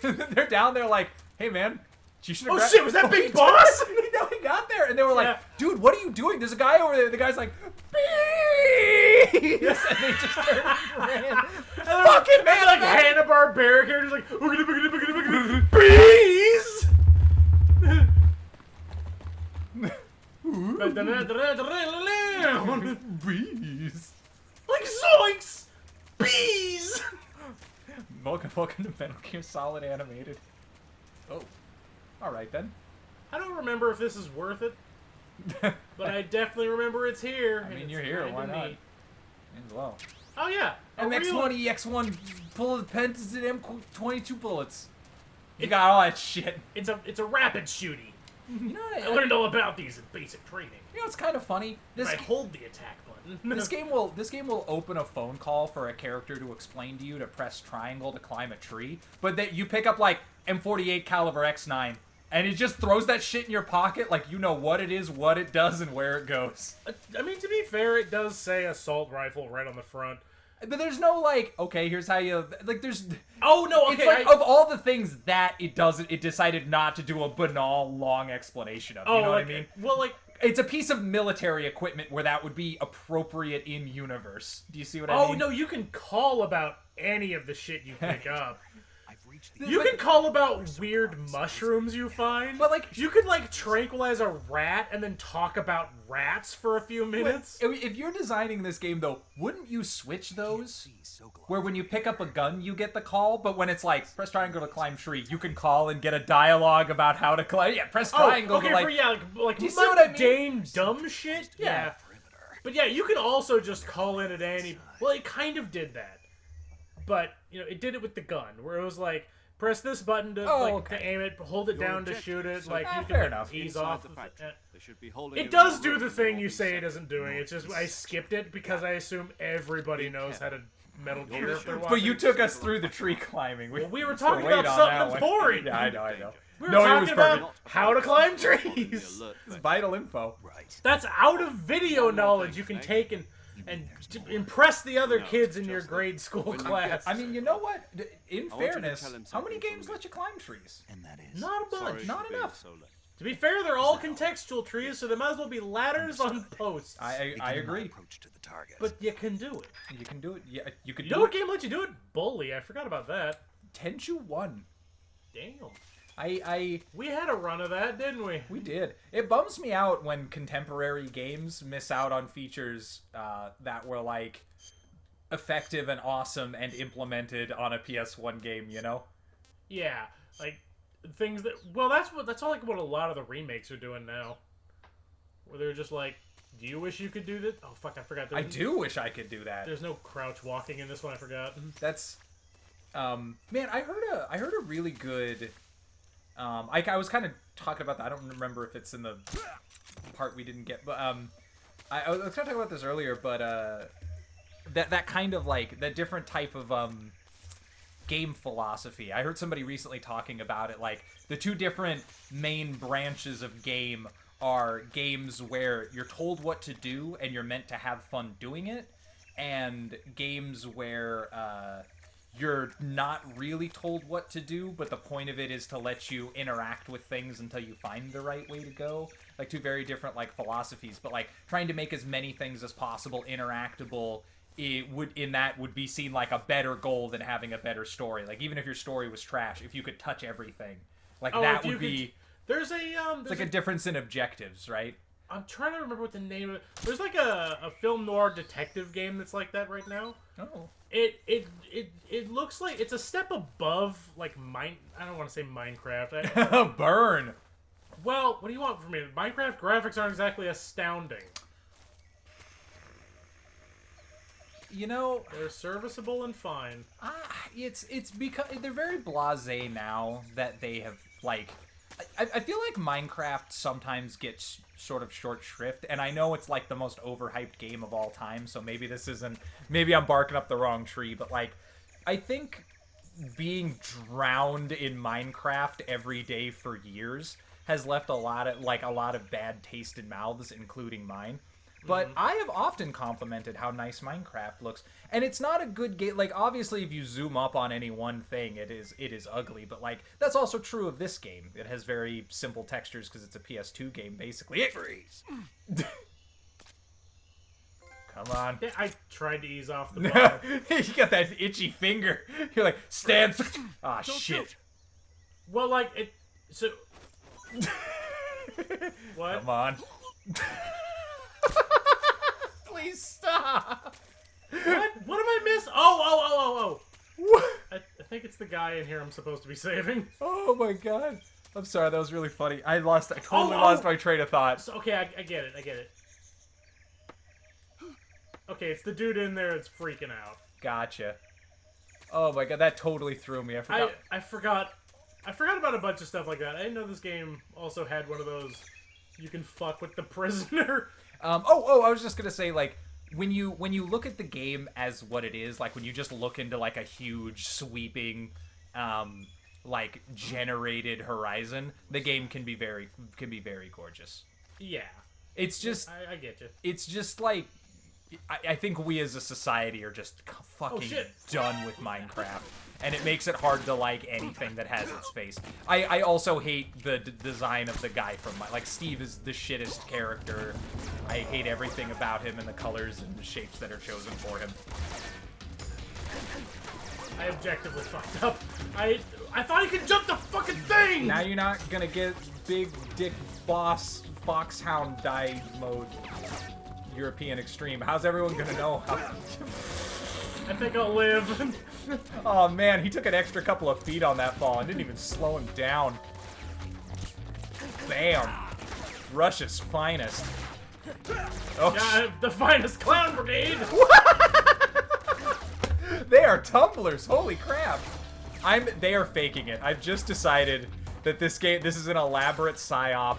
S2: They're down there like, hey, man. You should have
S1: Oh shit, was that Big Boss?
S2: No, he got there, and they were like,
S1: Yeah.
S2: dude, what are you doing? There's a guy over there. The guy's like, bees! And they just turned and ran. Fucking man,
S1: like Hanna-Barbera characters like, bees!
S2: Bees.
S1: Like zoinks! Bees!
S2: Welcome to Metal Gear Solid Animated. Oh. Alright then.
S1: I don't remember if this is worth it, but I definitely remember it's here.
S2: I mean, you're here, why not? As well.
S1: Oh yeah.
S2: MX1, EX1, bullet pens and M22 bullets. You got all that shit.
S1: It's a rapid shooty.
S2: You know,
S1: I learned all about these in basic training.
S2: You know, it's kind of funny.
S1: I hold the attack button.
S2: This game will open a phone call for a character to explain to you to press triangle to climb a tree, but that you pick up like M48 caliber X9, and it just throws that shit in your pocket like you know what it is, what it does, and where it goes.
S1: I mean, to be fair, it does say assault rifle right on the front.
S2: But there's no like, okay, here's how you like. There's
S1: oh no, okay.
S2: It's like of all the things that it doesn't, it decided not to do a banal long explanation of. You know what I mean?
S1: Well, like.
S2: It's a piece of military equipment where that would be appropriate in universe. Do you see what I mean?
S1: Oh no, you can call about any of the shit you pick up. You
S2: But-
S1: can call about weird mushrooms you find.
S2: But, like-
S1: you could like tranquilize a rat and then talk about rats for a few minutes.
S2: If you're designing this game, though, wouldn't you switch those? Where when you pick up a gun, you get the call, but when it's like, press triangle to climb tree, you can call and get a dialogue about how to climb. Yeah, press triangle
S1: okay,
S2: to like...
S1: for like
S2: do you see what I mean?
S1: mundane dumb shit.
S2: Yeah.
S1: But yeah, you can also just call in at any. Well, it kind of did that, but you know, it did it with the gun, where it was like, press this button to to aim it, hold it down to shoot it. Like you can
S2: fair
S1: like,
S2: enough.
S1: ease
S4: Inside
S1: off.
S4: the factory. They should be holding
S1: It
S4: you
S1: does
S4: in a
S1: do
S4: room
S1: the
S4: with
S1: thing
S4: all
S1: you
S4: these
S1: say it
S4: safety
S1: isn't doing. It's just I skipped it because I assume everybody knows how to Metal Gear if they're watching.
S2: But you took us through the tree climbing.
S1: We were talking
S2: wait
S1: about
S2: on
S1: something
S2: that one.
S1: boring.
S2: Yeah, I know.
S1: We were
S2: No, it
S1: talking
S2: was
S1: about
S2: perfect.
S1: how to climb
S4: Be
S1: trees.
S4: alert,
S2: It's vital info.
S5: Right.
S1: That's out of video knowledge you can take and impress the other kids in your grade school class.
S2: I mean, you know what? In
S4: I want you to
S2: fairness,
S4: tell him
S2: how many
S4: something
S2: games
S4: from
S2: let you climb trees?
S5: And that is.
S1: not a bunch.
S4: Sorry
S2: Not
S4: for being
S2: enough.
S4: so late.
S1: To be fair, they're all contextual trees, so they might as well be ladders on posts.
S2: I
S5: Begin my
S2: agree.
S5: approach to the target.
S1: But you can do it.
S2: You can do it. Yeah, you could
S1: You
S2: do
S1: know what
S2: it.
S1: game lets you do it? Bully. I forgot about that.
S2: Tenchu 1.
S1: Damn. We had a run of that, didn't we?
S2: We did. It bums me out when contemporary games miss out on features that were like effective and awesome and implemented on a PS1 game, you know?
S1: Yeah. Like things that that's all like what a lot of the remakes are doing now. Where they're just like, do you wish you could do this? Oh fuck, I forgot.
S2: I do wish I could do that.
S1: There's no crouch walking in this one, I forgot.
S2: That's man, I heard a really good I was kind of talking about that. I don't remember if it's in the part we didn't get, but I was kind of talking about this earlier, but that kind of like that different type of game philosophy. I heard somebody recently talking about it, like the two different main branches of game are games where you're told what to do and you're meant to have fun doing it, and games where you're not really told what to do, but the point of it is to let you interact with things until you find the right way to go. Like two very different like philosophies, but like trying to make as many things as possible interactable, it would be seen like a better goal than having a better story. Like even if your story was trash, if you could touch everything, like that would be
S1: There's a
S2: It's like a difference in objectives, right?
S1: I'm trying to remember what the name of it. There's like a film noir detective game that's like that right now.
S2: Oh.
S1: It looks like it's a step above like I don't want to say Minecraft.
S2: Burn.
S1: Well, what do you want from me? Minecraft graphics aren't exactly astounding.
S2: You know,
S1: They're serviceable and fine.
S2: it's because they're very blasé now that they have like. I feel like Minecraft sometimes gets sort of short shrift, and I know it's like the most overhyped game of all time, so maybe this isn't. Maybe I'm barking up the wrong tree, but like, I think being drowned in Minecraft every day for years has left a lot of bad taste in mouths, including mine. But I have often complimented how nice Minecraft looks, and it's not a good game. Like, obviously, if you zoom up on any one thing, it is ugly. But like, that's also true of this game. It has very simple textures because it's a PS2 game, basically. Freeze. Come on.
S1: Yeah, I tried to ease off the bottom.
S2: You got that itchy finger. You're like, stand. Ah, shit.
S1: Well, like it. So. What?
S2: Come on. Please stop.
S1: What am I missing? Oh.
S2: What?
S1: I think it's the guy in here I'm supposed to be saving.
S2: Oh my god. I'm sorry, that was really funny. I totally
S1: Oh.
S2: lost my train of thought.
S1: So, okay, I get it. Okay, it's the dude in there that's freaking out.
S2: Gotcha. Oh my god, that totally threw me.
S1: I forgot about a bunch of stuff like that. I didn't know this game also had one of those you can fuck with the prisoner.
S2: I was just gonna say, like, when you look at the game as what it is, like when you just look into like a huge sweeping like generated horizon, the game can be very gorgeous.
S1: Yeah.
S2: It's just
S1: I get you.
S2: It's just like I think we as a society are just fucking done with Minecraft, and it makes it hard to like anything that has its face. I also hate the design of the guy from Steve is the shittest character. I hate everything about him and the colors and the shapes that are chosen for him.
S1: I objectively fucked up. I thought he could jump the fucking thing!
S2: Now you're not gonna get big dick boss foxhound die mode. European Extreme. How's everyone gonna know how?
S1: I think I'll live.
S2: Oh man, he took an extra couple of feet on that fall and didn't even slow him down. Bam! Russia's finest. Oh,
S1: Yeah, the finest clown brigade.
S2: They are tumblers. Holy crap! They are faking it. I've just decided that this is an elaborate psyop.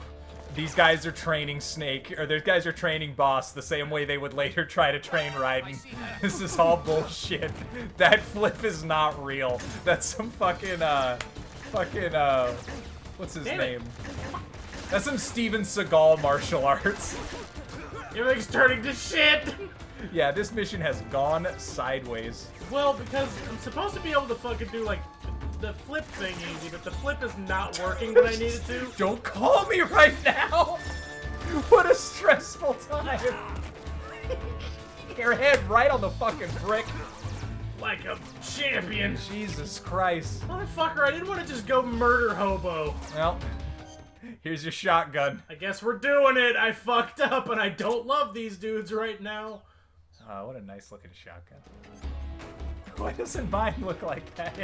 S2: These guys are training Snake, or these guys are training Boss the same way they would later try to train Raiden. This is all bullshit. That flip is not real. That's some fucking, what's his name? That's some Steven Seagal martial arts.
S1: Everything's turning to shit.
S2: Yeah, this mission has gone sideways.
S1: Well, because I'm supposed to be able to fucking do, like, the flip thing easy, but the flip is not working when I need it to.
S2: Don't call me right now! What a stressful time! Your head right on the fucking brick.
S1: Like a champion.
S2: Jesus Christ.
S1: Motherfucker, I didn't want to just go murder hobo.
S2: Well, here's your shotgun.
S1: I guess we're doing it. I fucked up, and I don't love these dudes right now.
S2: What a nice looking shotgun. Why doesn't mine look like that?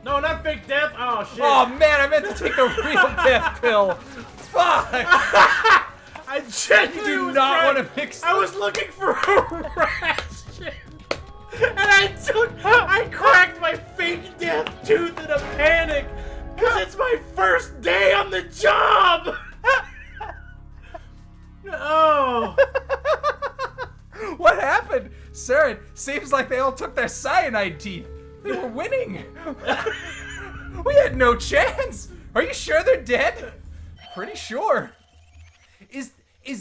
S1: No, not fake death. Oh, shit.
S2: Oh, man, I meant to take the real death pill. Fuck!
S1: I genuinely
S2: do not want to mix.
S1: I was looking for a ration. And I cracked my fake death tooth in a panic. Because it's my first day on the job. Oh.
S2: What happened? Saren, seems like they all took their cyanide teeth. They were winning. We had no chance. Are you sure they're dead? Pretty sure. Is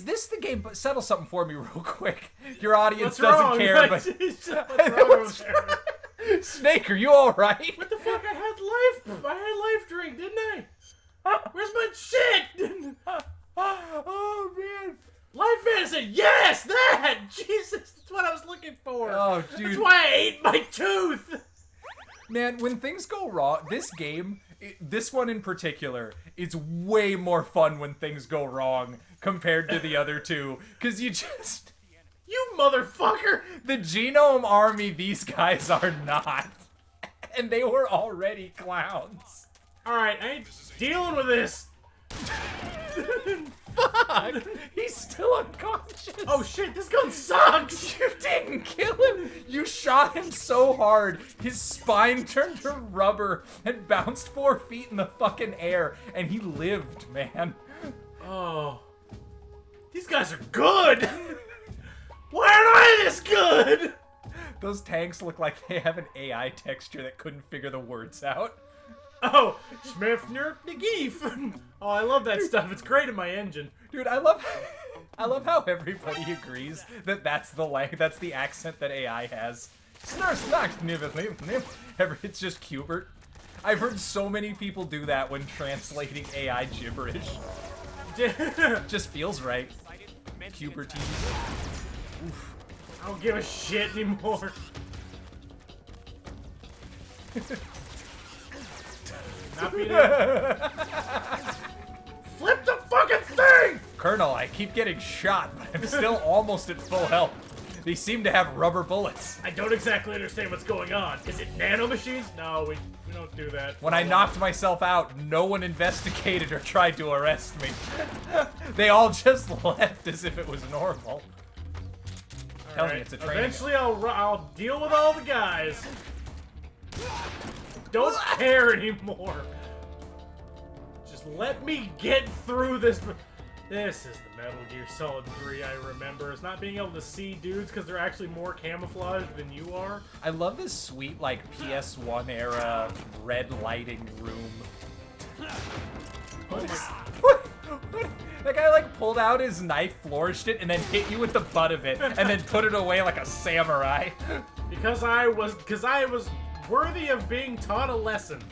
S2: this the game? But settle something for me real quick. Your audience doesn't care, but
S1: What's wrong?
S2: Snake, are you all right?
S1: What the fuck? I had life drink, didn't I? Where's my shit?
S2: Oh man.
S1: Life medicine, yes, that! Jesus, that's what I was looking for.
S2: Oh, dude.
S1: That's why I ate my tooth.
S2: Man, when things go wrong, this game, this one in particular, is way more fun when things go wrong compared to the other two. Because you just...
S1: You motherfucker!
S2: The Genome Army, these guys are not. And they were already clowns.
S1: Alright, I ain't dealing with this!
S2: Fuck! He's still unconscious.
S1: Oh shit, this gun sucks!
S2: You didn't kill him! You shot him so hard, his spine turned to rubber and bounced 4 feet in the fucking air, and he lived, man.
S1: Oh. These guys are good! Why aren't I this good?
S2: Those tanks look like they have an AI texture that couldn't figure the words out.
S1: Oh, Schmefner Negeef. Oh, I love that stuff. It's great in my engine.
S2: Dude, I love how everybody agrees that that's the accent that AI has. It's just Cubert. I've heard so many people do that when translating AI gibberish. Just feels right. Cubert. Oof.
S1: I don't give a shit anymore. Not being Flip the fucking thing!
S2: Colonel, I keep getting shot, but I'm still almost at full health. They seem to have rubber bullets.
S1: I don't exactly understand what's going on. Is it nanomachines? No, we don't do that.
S2: When I knocked myself out, no one investigated or tried to arrest me. They all just left as if it was normal. Tell me it's a training.
S1: Eventually, I'll deal with all the guys. Don't care anymore. Just let me get through this. This is the Metal Gear Solid 3 I remember. It's not being able to see dudes because they're actually more camouflaged than you are.
S2: I love this sweet, like, PS1 era red lighting room.
S1: Oh my.
S2: What? That guy, like, pulled out his knife, flourished it, and then hit you with the butt of it, and then put it away like a samurai.
S1: Because I was worthy of being taught a lesson.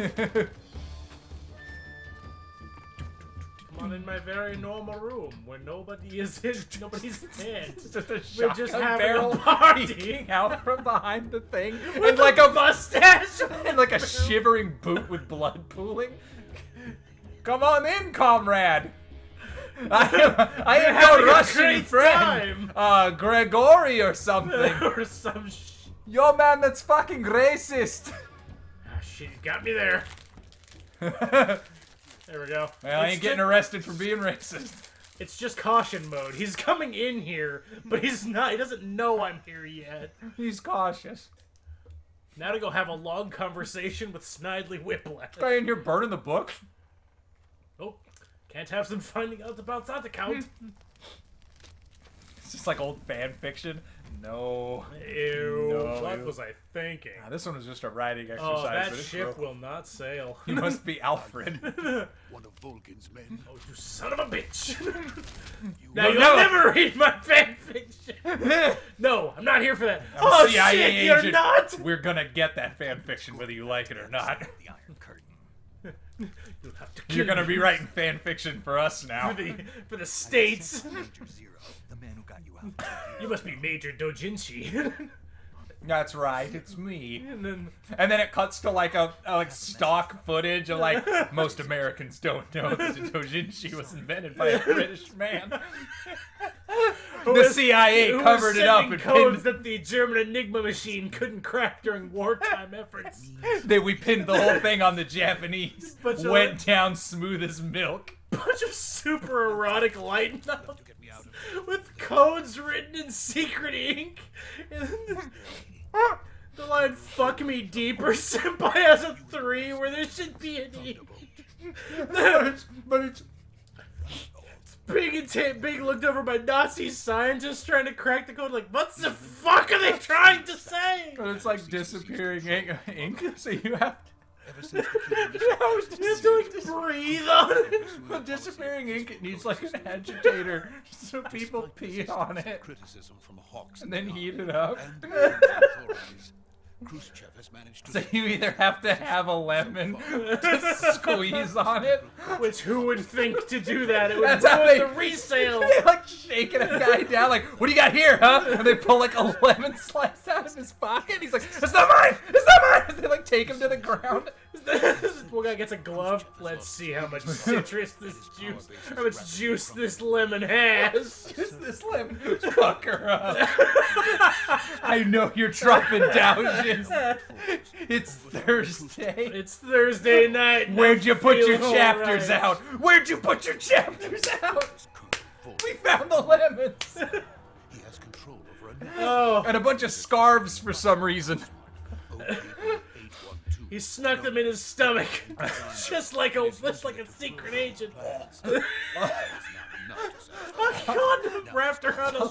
S1: Come on in my very normal room where nobody's dead.
S2: Just a
S1: We're just
S2: shotgun
S1: having
S2: barrel
S1: a party.
S2: peeking out from behind the thing,
S1: With
S2: and like a
S1: mustache.
S2: and like a shivering boot with blood pooling. Come on in, comrade. I am
S1: having
S2: your
S1: a
S2: Russian
S1: great
S2: friend, Gregory or something.
S1: Or some
S2: Yo, man, that's fucking racist.
S1: Ah, shit, you got me there. There we go.
S2: Well, I ain't getting arrested for being racist.
S1: It's just caution mode. He's coming in here, but he's not. He doesn't know I'm here yet.
S2: He's cautious.
S1: Now to go have a long conversation with Snidely Whiplash.
S2: Guy in here burning the book.
S1: Oh, can't have some finding out about that account.
S2: It's just like old fan fiction. No.
S1: Ew.
S2: No,
S1: What
S2: ew.
S1: was I thinking?
S2: This one was just a writing exercise.
S1: Oh, that
S2: but it's
S1: ship
S2: broken.
S1: will not sail.
S2: He must be Alfred.
S5: One of Vulcan's men.
S1: Oh, you son of a bitch!
S5: You
S1: Now you'll
S2: no.
S1: never read my fanfiction. No, I'm not here for that. Oh
S2: CIA
S1: shit, you're
S2: agent.
S1: not.
S2: We're gonna get that fan fiction whether you like it or not.
S5: the Iron Curtain.
S1: You'll have to
S2: You're
S1: kill
S2: gonna
S1: me
S2: be writing fan fiction for us now.
S1: for the states.
S5: Major Zero, the man who got you out.
S1: You must be Major Dojinshi.
S2: That's right, it's me.
S1: And then
S2: And then it cuts to like a like stock footage of like most Americans don't know that the Dojinshi was invented by a British man. The CIA
S1: who
S2: covered
S1: was
S2: it up
S1: sending
S2: and
S1: codes
S2: pinned,
S1: that the German Enigma machine couldn't crack during wartime efforts.
S2: we pinned the whole thing on the Japanese.
S1: But you-
S2: Went down smooth as milk.
S1: Bunch of super erotic light novels
S5: Get me out of
S1: with codes written in secret ink. The line "Fuck me deeper" Senpai has a 3 where there should be an E.
S2: But it's
S1: Big looked over by Nazi scientists trying to crack the code. Like, what the fuck are they trying to say?
S2: but it's like disappearing ink. So you have
S5: ever since the killing mission.
S1: You have to like breathe on it.
S2: to disappearing ink. It needs like an agitator so people pee on it
S5: Criticism from Hawks
S2: and then heat it up.
S5: and the authorities. Khrushchev has managed to.
S2: So you either have to have a lemon to squeeze on it.
S1: Which who would think to do that? It would
S2: That's how
S1: ruin
S2: they-
S1: the resale.
S2: They like shaking a guy down, like, what do you got here, huh? And they pull like a lemon slice out of his pocket. He's like, "It's not mine! It's not mine!" As they like take him to the ground.
S1: One guy gets a glove. Let's see how much citrus this juice, how much juice this lemon has.
S2: Just this lemon, fuck her up. I know you're dropping downs. It's Thursday.
S1: It's Thursday night. and
S2: Where'd
S1: I'm
S2: you put your
S1: feeling
S2: chapters
S1: alright.
S2: out? Where'd you put your chapters out? We found the lemons.
S5: He has control over a
S1: Oh,
S2: And a bunch of scarves for some reason.
S1: he snuck them in his stomach, just like a secret agent. A condom wrapped around a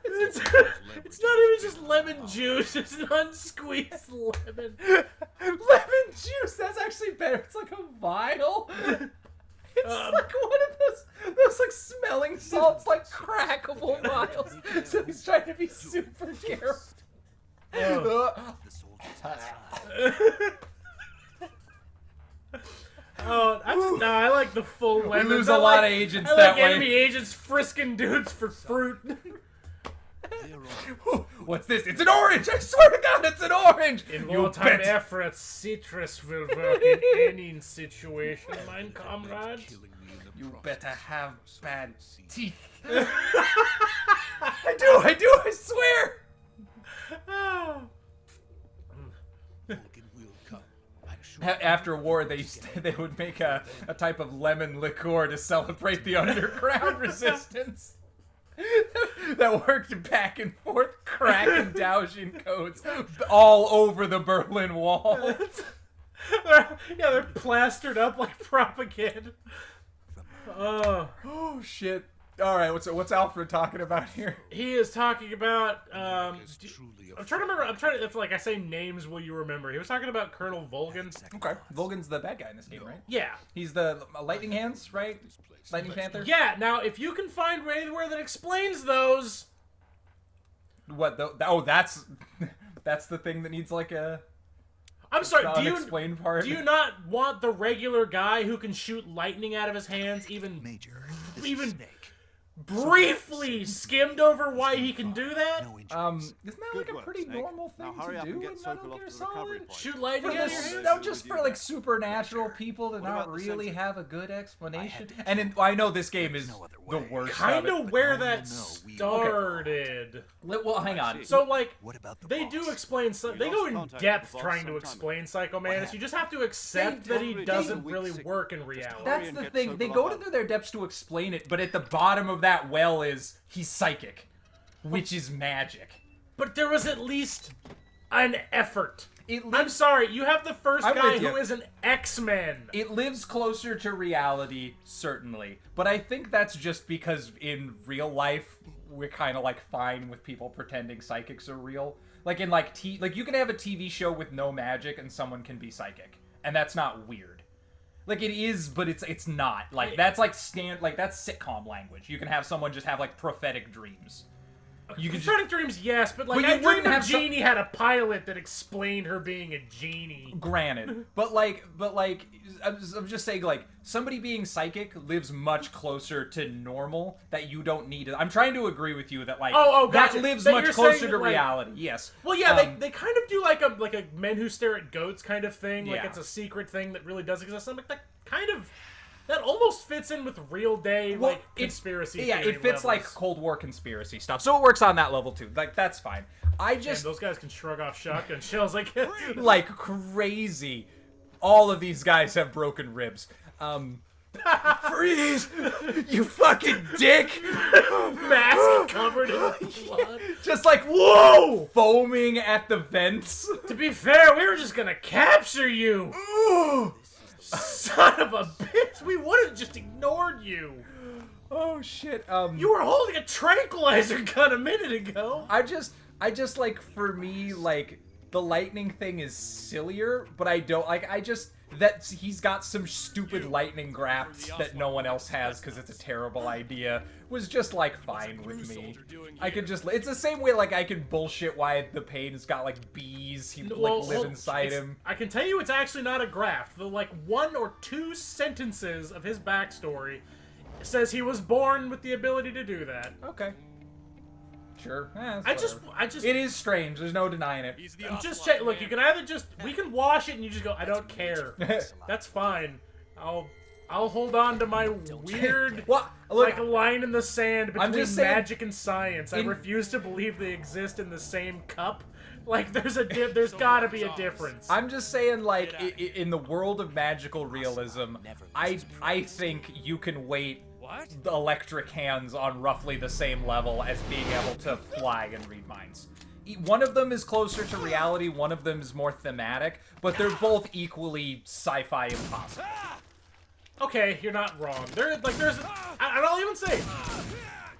S1: It's not even just lemon juice, it's an unsqueezed lemon.
S2: Lemon juice, that's actually better. It's like a vial. It's like one of those like smelling salts, like crackable vials. So he's trying to be super careful.
S1: I like the full lemons.
S2: lose a lot of agents
S1: I
S2: that
S1: like
S2: way.
S1: enemy agents frisking dudes for fruit.
S2: What's this? It's an orange! I swear to God, it's an orange!
S1: In
S2: You
S1: wartime
S2: bet.
S1: efforts, citrus will work in any situation, mein comrade.
S2: You better have bad teeth. I do, I swear!
S1: Oh.
S2: After war, they would make a type of lemon liqueur to celebrate the underground resistance. That worked back and forth, cracking dousing codes all over the Berlin Wall.
S1: They're plastered up like propaganda.
S2: Oh shit! All right, what's Alfred talking about here?
S1: He is talking about. I'm trying to remember. If like I say names, will you remember? He was talking about Colonel Volgan.
S2: Okay, Volgan's the bad guy in this game, right?
S1: Yeah.
S2: He's the lightning hands, right? Lightning Panther.
S1: Yeah. Now, if you can find anywhere that explains those.
S2: What? Oh, that's the thing that needs like a.
S1: I'm sorry.
S2: the unexplained part.
S1: Do you not want the regular guy who can shoot lightning out of his hands, even briefly skimmed over why he can do that?
S2: Isn't that like
S4: Good
S2: a
S4: work,
S2: pretty
S4: Snake.
S2: normal
S4: Now
S2: thing
S4: hurry
S2: to
S4: up
S2: do
S4: and get
S2: in
S4: Sokol
S2: Metal
S4: off
S2: Gear
S4: to the recovery
S2: Solid?
S4: point.
S1: Shoot lightning
S2: For
S1: out of your
S2: this,
S1: hands?
S2: no, just for like supernatural people to
S4: What about
S2: not
S4: the
S2: really
S4: sensor?
S2: have a good explanation. And I know this game is the worst.
S1: Kind
S2: of
S1: of
S2: it.
S1: where that started.
S2: Well, hang on.
S1: So, like,
S5: What about the
S1: they
S5: boss?
S1: do explain. They
S4: lost
S1: go in
S4: contact with
S1: depth
S4: the boss
S1: trying to
S4: sometime
S1: explain Psycho Mantis. You just have to accept
S2: They-
S1: that he
S4: they-
S1: doesn't
S4: they-
S1: really
S4: weak
S1: work in reality.
S2: That's
S4: and
S2: the
S4: get
S2: thing. They
S4: Sokol
S2: go
S4: off
S2: to their depths to explain it, but at the bottom of that well is he's psychic, which is magic.
S1: But there was at least an effort.
S2: It
S1: I'm
S2: lives,
S1: sorry, you have the first
S2: I'm
S1: guy
S2: with you.
S1: who is an X-Men.
S2: it lives closer to reality, certainly. But I think that's just because in real life we're kind of like fine with people pretending psychics are real. Like in like you can have a TV show with no magic and someone can be psychic, and that's not weird. Like it is, but it's not. Like that's like that's sitcom language. You can have someone just have like prophetic dreams. You can just,
S1: Prophetic Dreams, yes, but like
S2: But you
S1: I
S2: wouldn't
S1: Dream of
S2: have some-
S1: Genie had a pilot that explained her being a genie.
S2: granted, but I'm just saying, like, somebody being psychic lives much closer to normal that you don't need. I'm trying to agree with you that, like,
S1: gotcha.
S2: that lives
S1: That
S2: much
S1: you're
S2: closer
S1: saying
S2: to
S1: that, like-
S2: reality. Yes.
S1: Well, yeah, they kind of do like a Men Who Stare at Goats kind of thing. Like
S2: Yeah.
S1: it's a secret thing that really does exist. I'm like that almost fits in with real day
S2: Well,
S1: like conspiracy.
S2: Yeah,
S1: theory
S2: it fits like
S1: levels.
S2: Cold War conspiracy stuff, so it works on that level too. Like, that's fine. I
S1: And
S2: just
S1: those guys can shrug off shotgun shells like
S2: like crazy. All of these guys have broken ribs. Freeze! You fucking dick!
S1: mask covered in blood.
S2: Just like, whoa! Foaming at the vents.
S1: To be fair, we were just gonna capture you. Son of a bitch! We would have just ignored you.
S2: Oh shit.
S1: You were holding a tranquilizer gun a minute ago.
S2: I just like, for me, like, the lightning thing is sillier, but I don't like. That he's got some stupid lightning grafts that no one else has because it's a terrible idea was just like fine with me. I could just, it's the same way like I can bullshit why the Pain's got like bees he live inside him.
S1: I can tell you it's actually not a graft. The like 1 or 2 sentences of his backstory says he was born with the ability to do that.
S2: Okay. Sure.
S1: I just
S2: It is strange. There's no denying it.
S5: He's the
S1: just
S5: Ocelot
S1: check. Look,
S5: man.
S1: you can either we can wash it and you just go, I don't care. That's fine. I'll hold on to my weird,
S2: Well, look,
S1: like a line in the sand between
S2: just saying-
S1: magic and science. I refuse to believe they exist in the same cup. Like, there's gotta be a difference.
S2: I'm just saying, like, in the world of magical realism, I think you can weight the electric hands on roughly the same level as being able to fly and read minds. One of them is closer to reality, one of them is more thematic, but they're both equally sci-fi impossible.
S1: Okay, you're not wrong. I'll even say,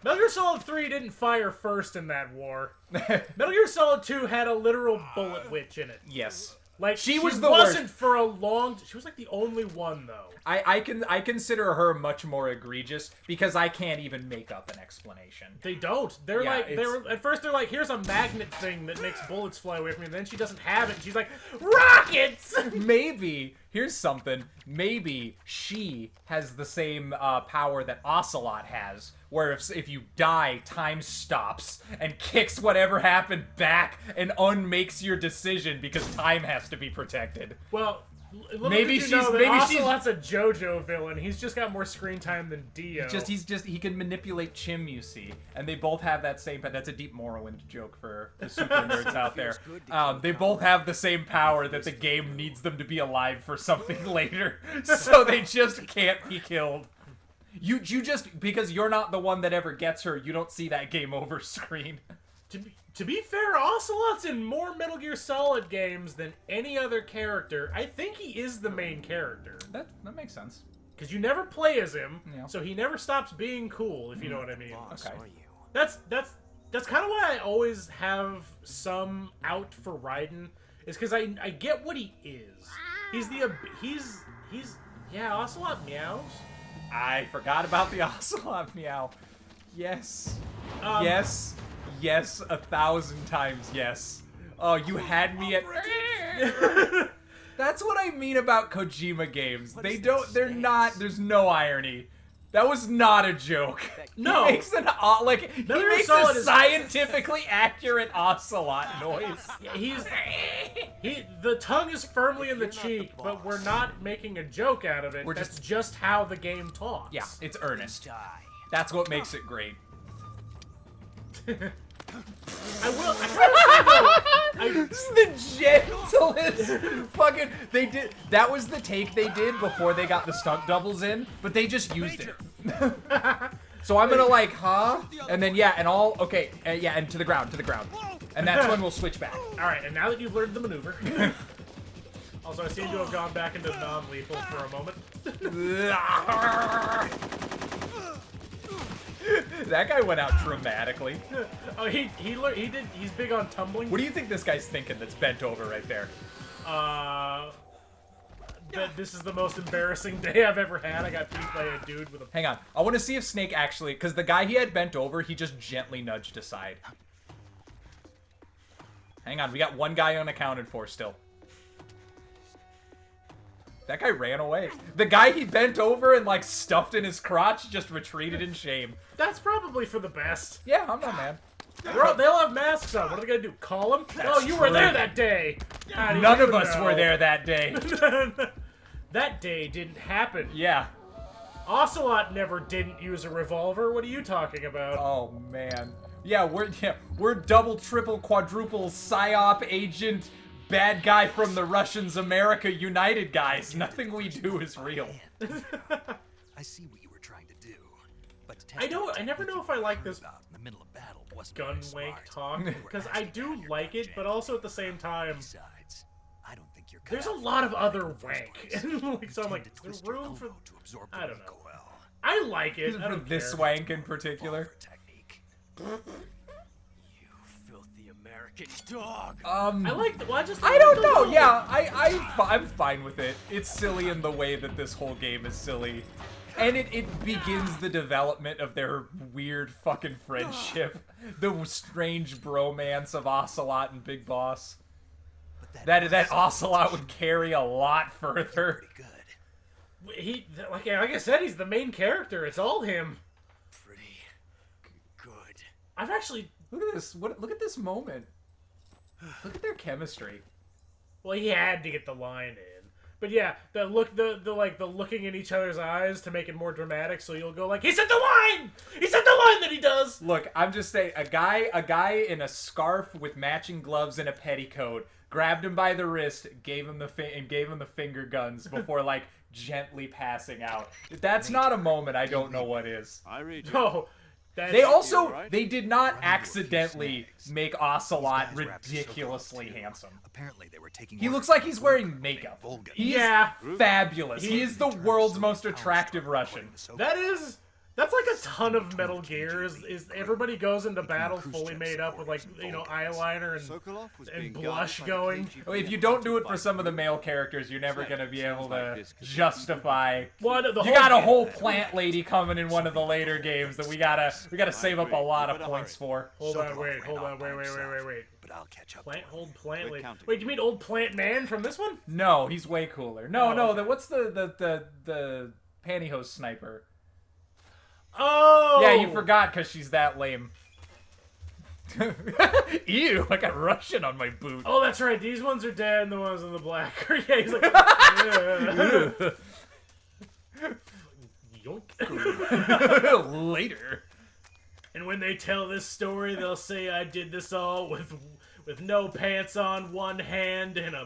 S1: Metal Gear Solid 3 didn't fire first in that war. Metal Gear Solid 2 had a literal bullet witch in it.
S2: Yes.
S1: Like,
S2: She
S1: she
S2: was the
S1: wasn't
S2: worst.
S1: for a long... She was like the only one, though.
S2: I consider her much more egregious because I can't even make up an explanation.
S1: They don't. They're
S2: Yeah,
S1: like,
S2: it's-
S1: at first they're like, here's a magnet thing that makes bullets fly away from me, and then she doesn't have it, and she's like, rockets!
S2: Maybe, here's something, maybe she has the same power that Ocelot has, where if you die, time stops and kicks whatever happened back and unmakes your decision because time has to be protected.
S1: Well, little
S2: Maybe
S1: did you know
S2: she's-
S1: that
S2: maybe she's-
S1: Ocelot's a JoJo villain. He's just got more screen time than Dio.
S2: He can manipulate Chim, you see, and they both have that same. That's a deep Morrowind joke for the super nerds out there. They both have the same power that the game needs them to be alive for something later, so they just can't be killed. You just because you're not the one that ever gets her, you don't see that game over screen.
S1: To be fair, Ocelot's in more Metal Gear Solid games than any other character. I think he is the main character.
S2: That makes sense.
S1: Because you never play as him,
S2: Yeah.
S1: so he never stops being cool, if you know what I mean.
S2: Okay.
S1: That's kind of why I always have some out for Raiden, is because I get what he is. Yeah, Ocelot meows.
S2: I forgot about the Ocelot meow. Yes.
S1: Um,
S2: Yes, 1,000 times yes. Oh, you had me at... That's what I mean about Kojima games. There's no irony. That was not a joke.
S1: No.
S2: He makes
S1: Metal Gear
S2: makes
S1: Solid
S2: a
S1: is-
S2: scientifically accurate Ocelot noise.
S1: The tongue is firmly in the cheek, but we're not making a joke out of it. That's just how the game talks.
S2: Yeah, it's earnest. That's what makes it great. It's the gentlest fucking. That was the take they did before they got the stunt doubles in, but they just used it. So I'm gonna and then and to the ground, and that's when we'll switch back.
S1: All right, and now that you've learned the maneuver. Also, I seem to have gone back into non-lethal for a moment.
S2: That guy went out dramatically.
S1: Oh, he's big on tumbling.
S2: What do you think this guy's thinking that's bent over right there?
S1: That this is the most embarrassing day I've ever had. I got beat by a dude with a...
S2: Hang on. I want to see if Snake actually... Because the guy he had bent over, he just gently nudged aside. Hang on. We got one guy unaccounted for still. That guy ran away. The guy he bent over and, stuffed in his crotch just retreated in shame.
S1: That's probably for the best.
S2: Yeah, I'm not mad.
S1: They'll have masks on. What are they gonna do? Call them? Oh, you were there that day. How do
S2: None
S1: you
S2: of us
S1: know?
S2: were there that day.
S1: That day didn't happen.
S2: Yeah.
S1: Ocelot never didn't use a revolver. What are you talking about?
S2: Oh, man. Yeah, we're double, triple, quadruple, psyop agent, bad guy from the Russians, America United guys. Nothing we do is real.
S5: I see what you were trying to do, but
S1: I never know if I like this
S5: in the middle of battle wasn't
S1: gun
S5: very
S1: wank
S5: smart.
S1: talk, because I do like it, but also at the same time,
S5: Besides, I don't think you're
S1: there's a lot of other wank. So I'm like, there's room for... I don't know. I like it. I
S2: For
S1: don't
S2: this
S1: care.
S2: wank in particular.
S5: Technique. You filthy American dog.
S1: I like the... Well,
S2: I don't know. Yeah, I'm fine with it. It's silly in the way that this whole game is silly. And it begins the development of their weird fucking friendship. The strange bromance of Ocelot and Big Boss. That Ocelot would carry a lot further.
S5: Good.
S1: Like I said, he's the main character. It's all him.
S5: Pretty good.
S1: I've actually
S2: Look at this. Look at this moment. Look at their chemistry.
S1: Well, he had to get the line in. But yeah, the looking in each other's eyes to make it more dramatic, so you'll go like, he said the line! He said the line that he does!
S2: Look, I'm just saying, a guy in a scarf with matching gloves and a petticoat grabbed him by the wrist, gave him the finger guns before like gently passing out. If that's not a moment, I don't know what is.
S4: I read you.
S1: No. That's,
S2: They also,
S4: right.
S2: they did not accidentally make Ocelot ridiculously handsome.
S5: Apparently they were taking
S2: He
S5: orders
S2: looks like
S5: from
S2: he's
S5: the
S2: wearing makeup.
S5: Volga.
S2: He
S1: Yeah.
S2: is fabulous. He is the world's most attractive Russian.
S1: That's like a ton of Metal Gears. Is everybody goes into battle fully made up with like eyeliner
S4: Sokolov was
S1: and
S4: being
S1: blush
S4: guarded by the
S1: going.
S4: KGB.
S2: If you don't do it for some of the male characters, you're never gonna be able to justify. You got a whole plant lady coming in one of the later games that we gotta save up a lot of points for.
S1: Hold on, wait.
S5: But I'll catch up.
S1: Plant lady.
S4: counting.
S1: Wait, you mean old plant man from this one?
S2: No, he's way cooler. No, what's the pantyhose sniper?
S1: Oh!
S2: Yeah, you forgot because she's that lame. Ew, I got Russian on my boot.
S1: Oh, that's right. These ones are dead, and the ones in the black are. Yeah, he's like. "Yeah." Yoink.
S2: Later.
S1: And when they tell this story, they'll say I did this all with no pants on, one hand, and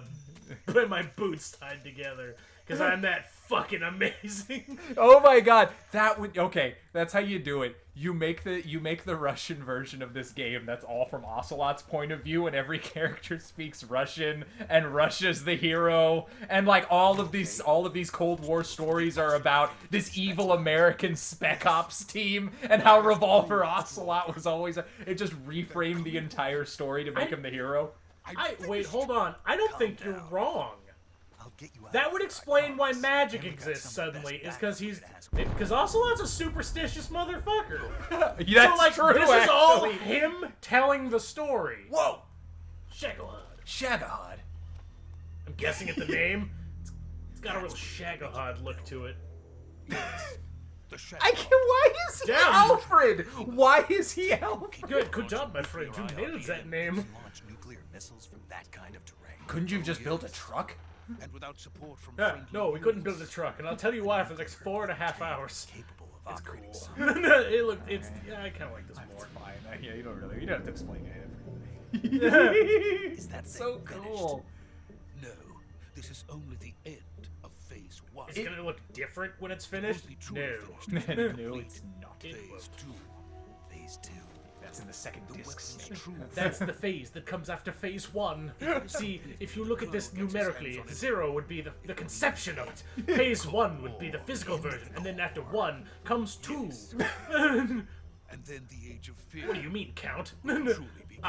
S1: my boots tied together. Because I'm that fucking amazing.
S2: Oh my god, okay, that's how you do it. You make the Russian version of this game that's all from Ocelot's point of view, and every character speaks Russian, and Russia's the hero, and like all of these Cold War stories are about this evil American spec ops team, and how Revolver Ocelot was always it just reframed the entire story to make him the hero.
S1: Wait, hold on. I don't think you're wrong.
S5: I'll get you out
S1: That
S5: of
S1: would
S5: here, I
S1: explain why
S5: promise.
S1: magic
S5: And we've got
S1: exists
S5: some of the
S1: suddenly.
S5: best
S1: Is
S5: backup
S1: because Ocelot's a superstitious motherfucker.
S2: That's
S1: So like
S2: true,
S1: this is all
S2: actually.
S1: him telling the story.
S2: Whoa,
S1: Shagahad.
S2: Shagahad.
S1: I'm guessing at the name. It's got a real Shagahad look to it.
S5: The shadow.
S2: Why is he
S1: Damn.
S2: Alfred? Why is he Alfred?
S1: Good job, my friend. You nailed that name.
S5: Launch nuclear missiles from that kind of terrain.
S2: Couldn't you have just built a truck?
S5: And without support from
S1: Yeah,
S5: friendly
S1: no, we couldn't build a truck, and I'll tell you why for the next 4.5 hours.
S5: capable of operating
S1: Cool.
S5: some
S1: Yeah, I kind of like this more.
S2: Fine. Yeah, you don't have to explain it.
S5: Is that
S2: So
S5: thing
S2: cool.
S5: finished? No, this is only the end of phase 1.
S1: Is it gonna look different when it's finished?
S5: Won't be truly
S1: No.
S5: finished.
S2: No, it's not.
S1: It
S5: Phase
S1: will.
S5: 2. Phase 2.
S2: That's in the second disc.
S5: weapon's
S2: Snake.
S5: true
S1: That's the phase that comes after phase 1. See, if you look at this numerically, 0 would be the conception of it. Phase 1 would be the physical version, and then after 1 comes 2.
S5: And then the age of fear.
S1: What do you mean, Count?
S5: truly begin.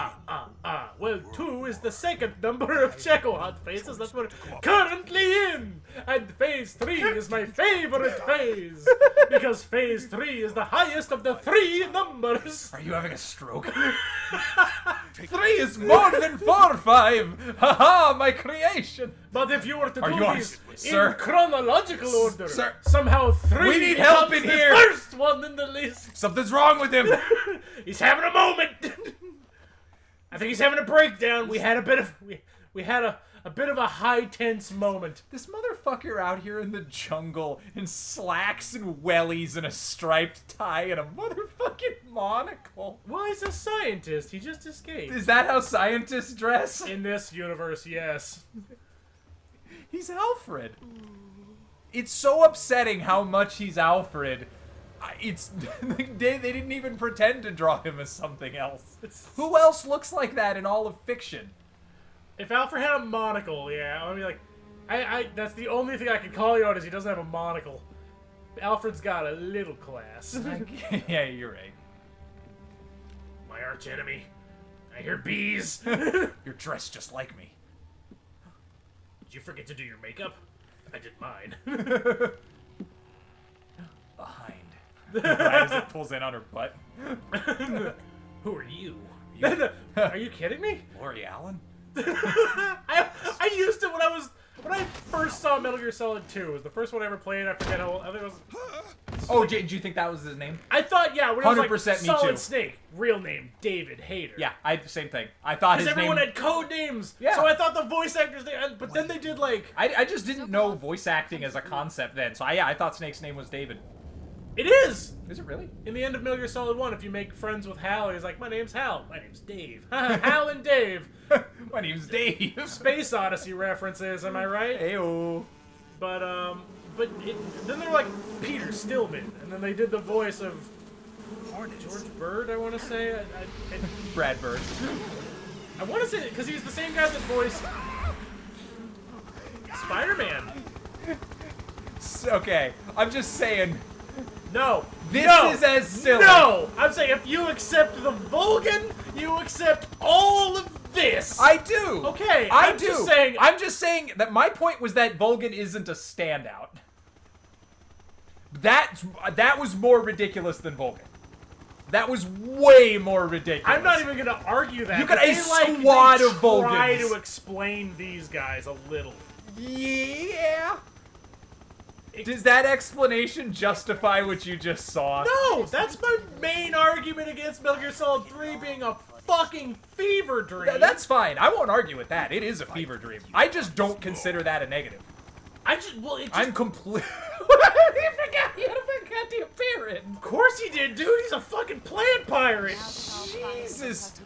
S1: Well, 2 is the second number of Chekhov's phases. That's what we're currently in. And phase 3 is my favorite phase. Because phase 3 is the highest of the 3 numbers.
S2: Are you having a stroke? 3 is more than 4 or 5. Haha, my creation.
S1: But if you were to
S2: Are
S1: do
S2: you on-
S1: these
S2: sir?
S1: in chronological order,
S2: Sir?
S1: somehow 3
S2: We need help
S1: becomes
S2: in
S1: the
S2: here.
S1: first one in the list.
S2: Something's wrong with him.
S1: He's having a moment. I think he's having a breakdown. We had a bit of a high tense moment.
S2: This motherfucker out here in the jungle in slacks and wellies and a striped tie and a motherfucking monocle.
S1: Well, he's a scientist. He just escaped.
S2: Is that how scientists dress?
S1: In this universe, yes.
S2: He's Alfred. It's so upsetting how much he's Alfred. It's they didn't even pretend to draw him as something else. Who else looks like that in all of fiction?
S1: If Alfred had a monocle, yeah, I mean, like, I that's the only thing I can call you on is he doesn't have a monocle. Alfred's got a little class.
S2: Yeah, you're right.
S1: My arch enemy. I hear bees.
S2: You're dressed just like me.
S1: Did you forget to do your makeup? I did mine.
S2: Behind. Right as it pulls in on her butt.
S1: Who are you? Are you kidding me?
S2: Lori Allen?
S1: I used it when I first saw Metal Gear Solid 2. It was the first one I ever played. I forget how old. I think it was Yes.
S2: Oh, do you think that was his name?
S1: I thought, yeah, when it was like
S2: 100% me
S1: Solid
S2: too.
S1: Snake, real name David Hayter.
S2: Yeah, same thing. I thought his
S1: Because
S2: name...
S1: everyone had code names.
S2: Yeah.
S1: So I thought the voice actors, but then they did like...
S2: I just didn't know voice acting as a concept then. So I thought Snake's name was David.
S1: It is!
S2: Is it really?
S1: In the end of Metal Gear Solid 1, if you make friends with Hal, he's like, my name's Hal. My name's Dave. Hal and Dave.
S2: My name's Dave.
S1: Space Odyssey references, am I right?
S2: Heyo.
S1: Then they're like, Peter Stillman. And then they did the voice of George Bird, I want to say.
S2: Brad Bird.
S1: I want to say, because he's the same guy that voiced Spider-Man.
S2: Okay, I'm just saying...
S1: No.
S2: This
S1: no,
S2: is as silly.
S1: No! I'm saying if you accept the Vulcan, you accept all of this.
S2: I do.
S1: Okay,
S2: I
S1: I'm
S2: do.
S1: just saying...
S2: I'm just saying that my point was that Vulcan isn't a standout. That was more ridiculous than Vulcan. That was way more ridiculous.
S1: I'm not even gonna argue that.
S2: You got
S1: but
S2: a
S1: they,
S2: squad
S1: they
S2: of Vulcans.
S1: Try to explain these guys a little.
S2: Yeah. Does that explanation justify what you just saw?
S1: No, that's my main argument against Metal Gear Solid 3 being a fucking fever dream.
S2: That's fine. I won't argue with that. It is a fever dream. I just don't consider that a negative. I'm complete. You forgot the apparent.
S1: Of course he did, dude. He's a fucking plant pirate.
S2: Jesus.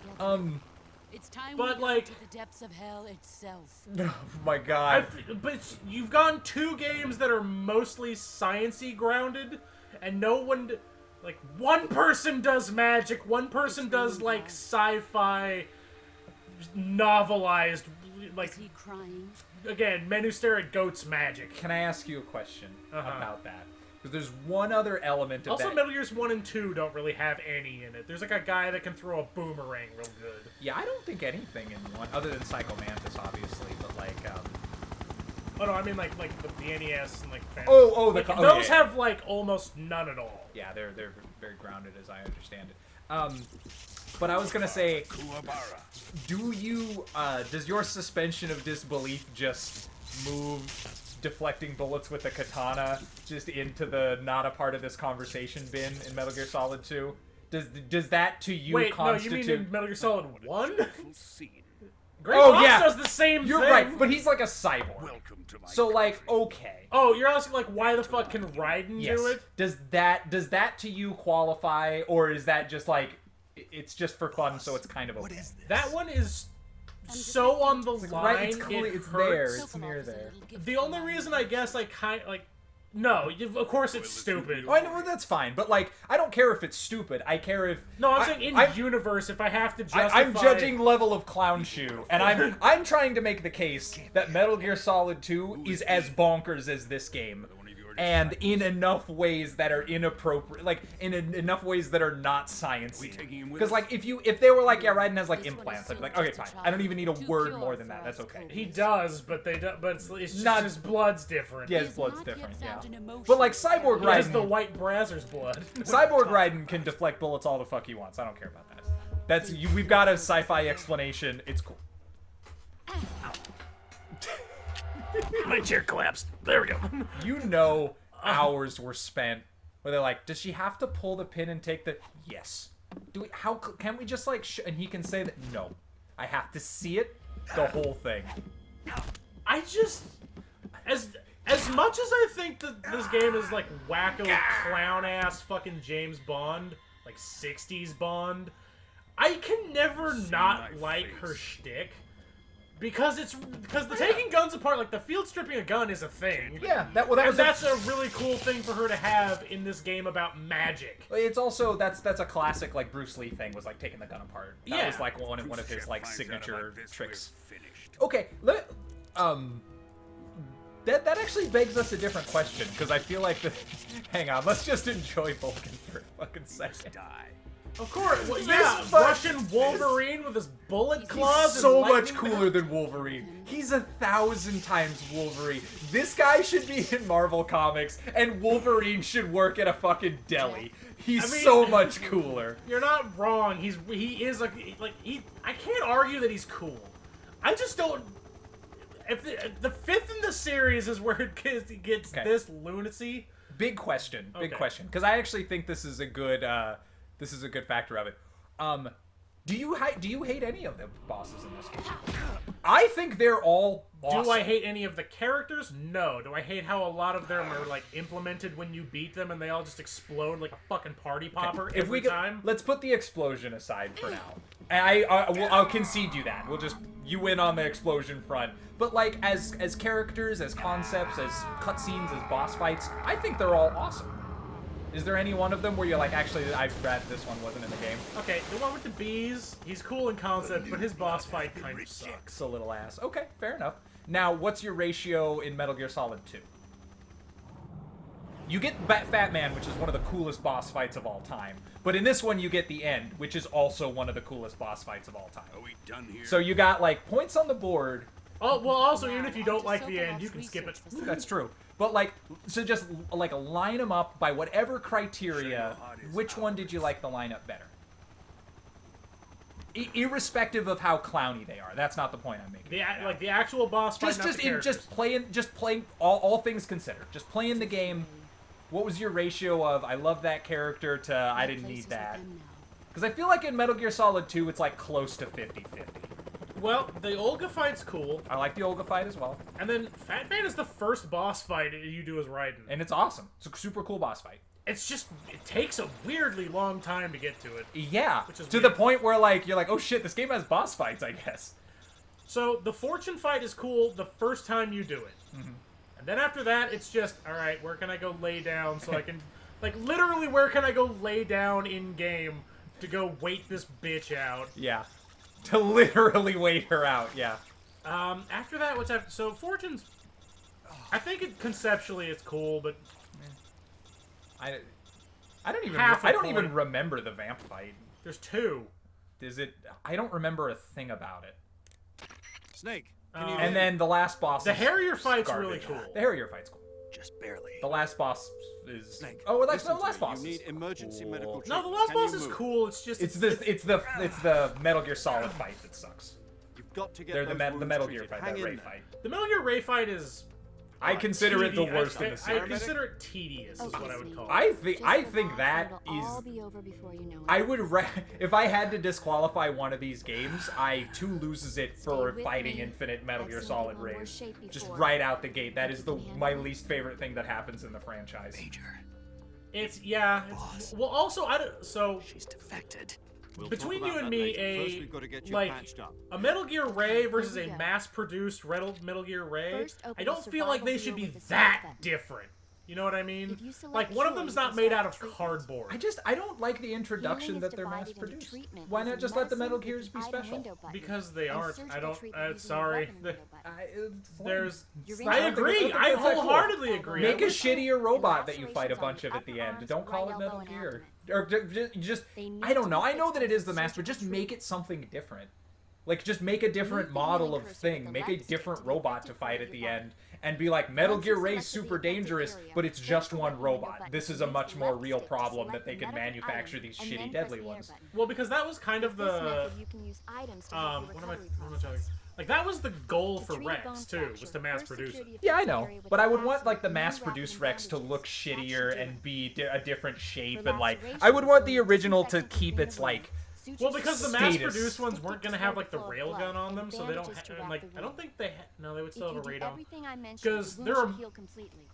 S6: It's time
S1: But,
S6: we go
S1: like-
S6: to the depths of hell itself.
S2: Oh my god.
S1: But you've gone 2 games that are mostly science-y grounded, and no one... Like, one person does magic, one person does, like, sci-fi novelized, like...
S6: Is he crying?
S1: Again, men who stare at goats magic.
S2: Can I ask you a question
S1: Uh-huh.
S2: about that? Because there's one other element of
S1: Also,
S2: that.
S1: Metal Gears 1 and 2 don't really have any in it. There's like a guy that can throw a boomerang real good.
S2: Yeah, I don't think anything in one, other than Psycho Mantis, obviously, but like,
S1: Oh no, I mean like the NES and like...
S2: Like,
S1: those
S2: yeah.
S1: have like almost none at all.
S2: Yeah, they're very grounded as I understand it. But I was gonna say, does your suspension of disbelief just move deflecting bullets with a katana just into the not a part of this conversation bin in Metal Gear Solid 2? Does that to you
S1: Wait,
S2: constitute...
S1: no, you mean in Metal Gear Solid 1? Great
S2: Oh,
S1: Fox
S2: yeah.
S1: does the same
S2: You're
S1: thing.
S2: right, but he's like a cyborg.
S5: Welcome to my
S2: So like, okay.
S1: Oh, you're asking like why the fuck can Raiden
S2: Yes.
S1: do it?
S2: Does that to you qualify, or is that just like it's just for fun, so it's kind of okay?
S1: That one is so on the line.
S2: Right, it's cool.
S1: It
S2: It's
S1: hurts.
S2: there. It's near there.
S1: The only reason I guess no, of course it's stupid.
S2: Oh, I know that's fine, but like, I don't care if it's stupid. I care if
S1: No, I'm saying in universe, if I have to justify...
S2: I'm judging level of clown shoe, and I'm trying to make the case that Metal Gear Solid 2 is as bonkers as this game, and in enough ways that are inappropriate, like in enough ways that are not sciencey. Because like if they were like, yeah, Raiden has like implants, I'd be like, okay, fine. I don't even need a word more than that. That's okay.
S1: He does, but it's just
S2: Not-
S1: his blood's different.
S2: Yeah, his blood's different. Yeah, but like Cyborg
S1: He has the
S2: Raiden,
S1: white Brazzers blood.
S2: Cyborg Raiden can deflect bullets all the fuck he wants. I don't care about that. We've got a sci-fi explanation. It's cool.
S1: My chair collapsed. There we go.
S2: You know, hours were spent where they're like, does she have to pull the pin and take the... Yes. Can we just like... and he can say that, no. I have to see it, the whole thing.
S1: I just... As much as I think that this game is like wacko clown-ass fucking James Bond, like 60s Bond, I can never not like her shtick. Because the taking guns apart, like the field stripping a gun is a thing.
S2: Yeah, that's
S1: a really cool thing for her to have in this game about magic.
S2: It's also that's a classic like Bruce Lee thing, was like taking the gun apart. That
S1: Yeah.
S2: was like one of his like signature tricks. Okay, that actually begs us a different question, because I feel like hang on, let's just enjoy Vulcan for a fucking second.
S1: Of course, well,
S2: This
S1: yeah,
S2: fuck-
S1: Russian Wolverine with his bullet claws.
S2: He's so
S1: and
S2: much
S1: lightning
S2: cooler than Wolverine. He's 1,000 times Wolverine. This guy should be in Marvel Comics, and Wolverine should work at a fucking deli. He's so much cooler.
S1: You're not wrong. I can't argue that he's cool. I just don't. If the fifth in the series is where it gets
S2: Okay.
S1: this lunacy,
S2: big question,
S1: Okay.
S2: because I actually think this is a good factor of it. Do you hate any of the bosses in this game? I think they're all awesome.
S1: Do I hate any of the characters? No. Do I hate how a lot of them are like implemented when you beat them and they all just explode like a fucking party popper every time?
S2: Let's put the explosion aside for now. I'll concede you that. You win on the explosion front. But like as characters, as concepts, as cutscenes, as boss fights, I think they're all awesome. Is there any one of them where you're like, actually, I'd rather this one wasn't in the game?
S1: Okay, the one with the bees, he's cool in concept, but his boss fight kind of sucks.
S2: It's a little ass. Okay, fair enough. Now, what's your ratio in Metal Gear Solid 2? You get Fat Man, which is one of the coolest boss fights of all time. But in this one, you get the end, which is also one of the coolest boss fights of all time.
S5: Are we done here?
S2: So you got, like, points on the board.
S1: Oh, well, also, even if you don't like the end, you can skip it.
S2: That's true. But, like, so just, like, line them up by whatever criteria. Which one did you like the lineup better? Irrespective of how clowny they are. That's not the point I'm making.
S1: The actual boss fight,
S2: Just playing, all things considered. Just playing the game. What was your ratio of, I love that character, to, I didn't need that? Because I feel like in Metal Gear Solid 2, it's, like, close to 50-50.
S1: Well, the Olga fight's cool.
S2: I like the Olga fight as well.
S1: And then Fat Man is the first boss fight you do as Raiden.
S2: And it's awesome. It's a super cool boss fight.
S1: It's just, it takes a weirdly long time to get to it.
S2: Yeah,
S1: Which is
S2: to
S1: weird.
S2: the point where, like, you're like, oh shit, this game has boss fights, I guess.
S1: So, the Fortune fight is cool the first time you do it.
S2: Mm-hmm.
S1: And then after that, it's just, alright, where can I go lay down so I can... Like, literally, where can I go lay down in-game to go wait this bitch out?
S2: Yeah. To literally wait her out, yeah.
S1: After that, what's after... So, Fortune's... I think conceptually it's cool, but...
S2: I don't even remember the vamp fight.
S1: There's two.
S2: Is it? I don't remember a thing about it.
S4: Snake.
S2: And then the last boss.
S1: The
S2: is
S1: Harrier fight's
S2: garbage.
S1: really cool.
S2: The Harrier fight's cool.
S5: Just barely.
S2: The last boss is.
S4: Snake,
S2: Oh, well, that's
S4: listen
S2: the
S4: to
S2: last
S4: me.
S2: boss.
S4: You
S2: is
S4: need emergency
S2: cool.
S4: medical
S1: No, the
S4: treatment.
S1: last
S4: Can you
S1: boss is
S4: move?
S1: cool. It's just...
S2: It's the Metal Gear Solid fight that sucks.
S4: You've got to get
S2: They're
S4: those
S2: the
S4: wounds
S2: Metal Gear
S4: treated.
S2: fight,
S4: Hang
S2: that
S4: in
S2: Ray
S4: there.
S2: fight.
S1: The Metal Gear Ray fight is...
S2: I consider it the
S1: tedious.
S2: worst in the
S1: I
S2: series.
S1: consider it tedious, is what I would call it.
S2: I think that is. I would if I had to disqualify one of these games, 2 loses it for fighting Infinite Metal Gear Solid Rage. Just right out the gate. That is my least favorite thing that happens in the franchise.
S5: Major.
S1: It's well, also so
S5: She's defected.
S4: We'll
S1: between
S4: talk
S1: you
S4: about
S1: and
S4: that
S1: me,
S4: later. First, we've got to get you
S1: like
S4: patched up.
S1: a Metal Gear Ray versus a mass-produced Metal Gear Ray.
S6: First, open
S1: I
S6: the
S1: don't feel like they
S6: survival
S1: should be
S6: deal with the
S1: that
S6: save button.
S1: different. You know what I mean?
S6: If you select
S1: Like one of
S6: sure,
S1: them's
S6: you
S1: not
S6: can
S1: made
S6: start
S1: out of
S6: treatment.
S1: cardboard.
S2: I don't like the introduction
S6: Healing
S2: that
S6: is
S2: they're
S6: divided
S2: mass
S6: into
S2: produced.
S6: treatment
S2: Why
S6: with
S2: not
S6: a
S2: just let the
S6: medicine
S2: Metal
S6: with
S2: Gears
S6: an
S2: be
S6: item
S2: special?
S6: window button,
S1: Because they
S6: and
S1: aren't.
S6: surgical
S1: I don't.
S6: treatment using a
S1: Sorry.
S6: weapon window button.
S1: There's.
S6: Your
S1: I agree. I
S2: That's not cool.
S1: wholeheartedly agree.
S2: Make a
S1: I would-
S2: shittier robot that you
S6: Lacerations
S2: fight a
S6: on
S2: bunch
S6: the
S2: of at the
S6: upper
S2: end.
S6: arms,
S2: Don't call
S6: right
S2: it Metal
S6: elbow, and
S2: Gear.
S6: abdomen.
S2: Or just
S6: They need
S2: I don't
S6: to
S2: know.
S6: be
S2: I know that it
S6: fixed
S2: is the
S6: with
S2: mass, but just
S6: surgical
S2: make it something different. Like, just make a different
S6: Move the
S2: model
S6: healing
S2: of
S6: cursor
S2: thing.
S6: with the
S2: Make a
S6: left stick
S2: different
S6: to the
S2: robot to
S6: affected
S2: fight
S6: part
S2: at
S6: of
S2: the
S6: your
S2: end. And be like, Metal
S6: Once
S2: Gear
S6: you
S2: Ray's
S6: select the
S2: super
S6: affected
S2: dangerous,
S6: area,
S2: but it's
S6: press
S2: just
S6: the
S2: one
S6: weapon window
S2: robot.
S6: button
S2: This
S6: and
S2: is a
S6: use
S2: much
S6: the
S2: more
S6: left
S2: real
S6: stick to
S2: problem that
S6: select
S2: they
S6: the
S2: can
S6: medical
S2: manufacture
S6: item,
S2: these
S6: and
S2: shitty
S6: then
S2: deadly
S6: press the air
S2: ones.
S6: button.
S1: Well, because that was kind of
S6: With this
S1: the.
S6: method, you can use items to help your
S1: What am I
S6: recovery
S1: telling you?
S6: process.
S1: Like that was the goal
S6: To
S1: for
S6: treat a bone
S1: Rex too, was
S6: fracture,
S1: to mass
S6: first
S1: produce
S6: secure
S1: it.
S6: the
S2: Yeah, I
S6: affected
S2: know.
S6: area with
S2: But
S6: a
S2: I would want,
S6: acid
S2: like, the
S6: and then wrap
S2: mass-produced
S6: in
S2: Rex to
S6: bandages.
S2: look
S6: That's
S2: shittier
S6: your
S2: and
S6: doing.
S2: be a different shape.
S6: For
S2: And, like,
S6: lacerations,
S2: I would want the
S6: remove
S2: original to
S6: disinfectant
S2: keep
S6: from the
S2: its,
S6: wound.
S2: like,
S6: Sutures
S1: Well, because the
S6: to
S2: Status.
S1: mass-produced ones weren't gonna have like the
S6: Flow of
S1: railgun
S6: blood
S1: on them,
S6: and
S1: so they don't.
S6: bandages to
S1: And
S6: wrap
S1: like,
S6: the
S1: I don't
S6: wound.
S1: think they. No, they would
S6: If
S1: still
S6: you
S1: have a
S6: do
S1: radar.
S6: everything I mentioned,
S1: 'Cause
S6: the
S1: there
S6: wound
S1: are-
S6: should heal completely.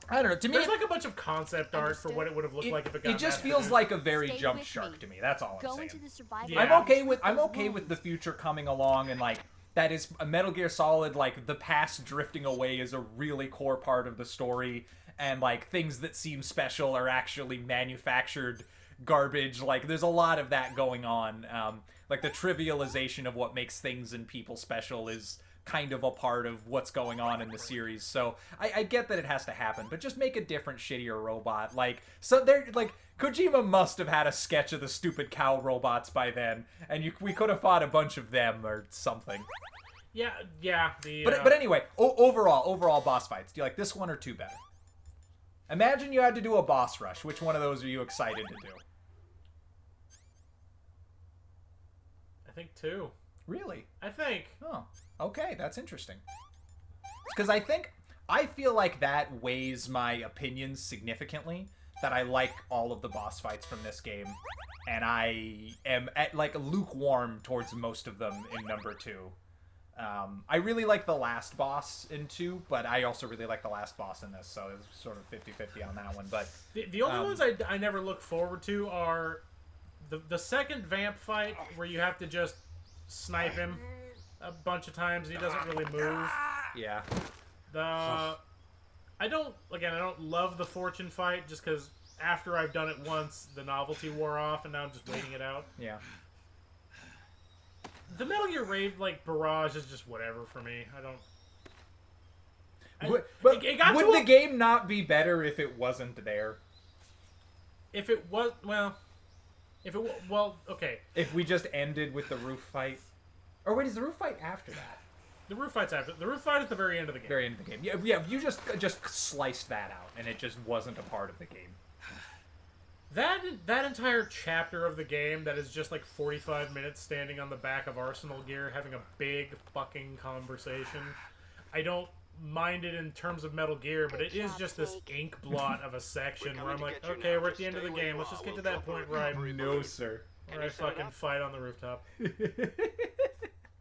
S2: I don't know. To me,
S1: There's like a bunch of concept art for what it would have looked like if it got
S2: it just feels
S1: mass-produced.
S2: like a very
S6: Stay
S2: jump
S6: with
S2: shark
S6: me.
S2: to me. That's all I'm
S6: Go
S2: saying.
S6: into the survival.
S1: Yeah.
S2: I'm okay with
S6: Treat
S2: the
S6: those
S2: future coming along, and like that is a Metal Gear Solid, like the past drifting away is a really core part of the story, and like things that seem special are actually manufactured garbage. Like there's a lot of that going on. Like the trivialization of what makes things and people special is kind of a part of what's going on in the series. So I get that it has to happen, but just make a different, shittier robot. Like, so they're like, Kojima must have had a sketch of the stupid cow robots by then, and we could have fought a bunch of them or something.
S1: Yeah. The.
S2: But anyway, overall boss fights. Do you like this one or 2 better? Imagine you had to do a boss rush. Which one of those are you excited to do?
S1: I think 2.
S2: Really?
S1: I think.
S2: Oh, okay, that's interesting. Because I think I feel like that weighs my opinions significantly. That I like all of the boss fights from this game, and I am like lukewarm towards most of them in number 2. I really like the last boss in 2, but I also really like the last boss in this, so it's sort of 50-50 on that one. But
S1: the only ones I never look forward to are the second vamp fight, where you have to just snipe him a bunch of times and he doesn't really move.
S2: yeah.
S1: I don't love the fortune fight, just because after I've done it once, the novelty wore off, and now I'm just waiting it out.
S2: Yeah.
S1: The Metal Gear Rave, like, barrage is just whatever for me. I don't...
S2: But
S1: it got
S2: would
S1: to
S2: the game not be better if it wasn't there?
S1: If it was... Well... okay.
S2: If we just ended with the roof fight? Or wait, is the roof fight after that?
S1: The roof fight's after. The roof fight is the very end of the game.
S2: Very end of the game. Yeah, if you just sliced that out, and it just wasn't a part of the game.
S1: That entire chapter of the game that is just like 45 minutes standing on the back of Arsenal gear having a big fucking conversation. I don't mind it in terms of Metal Gear, but it is just this ink blot of a section where I'm like, okay, we're at the end of the game. Let's just get to that point where I fucking fight on the rooftop.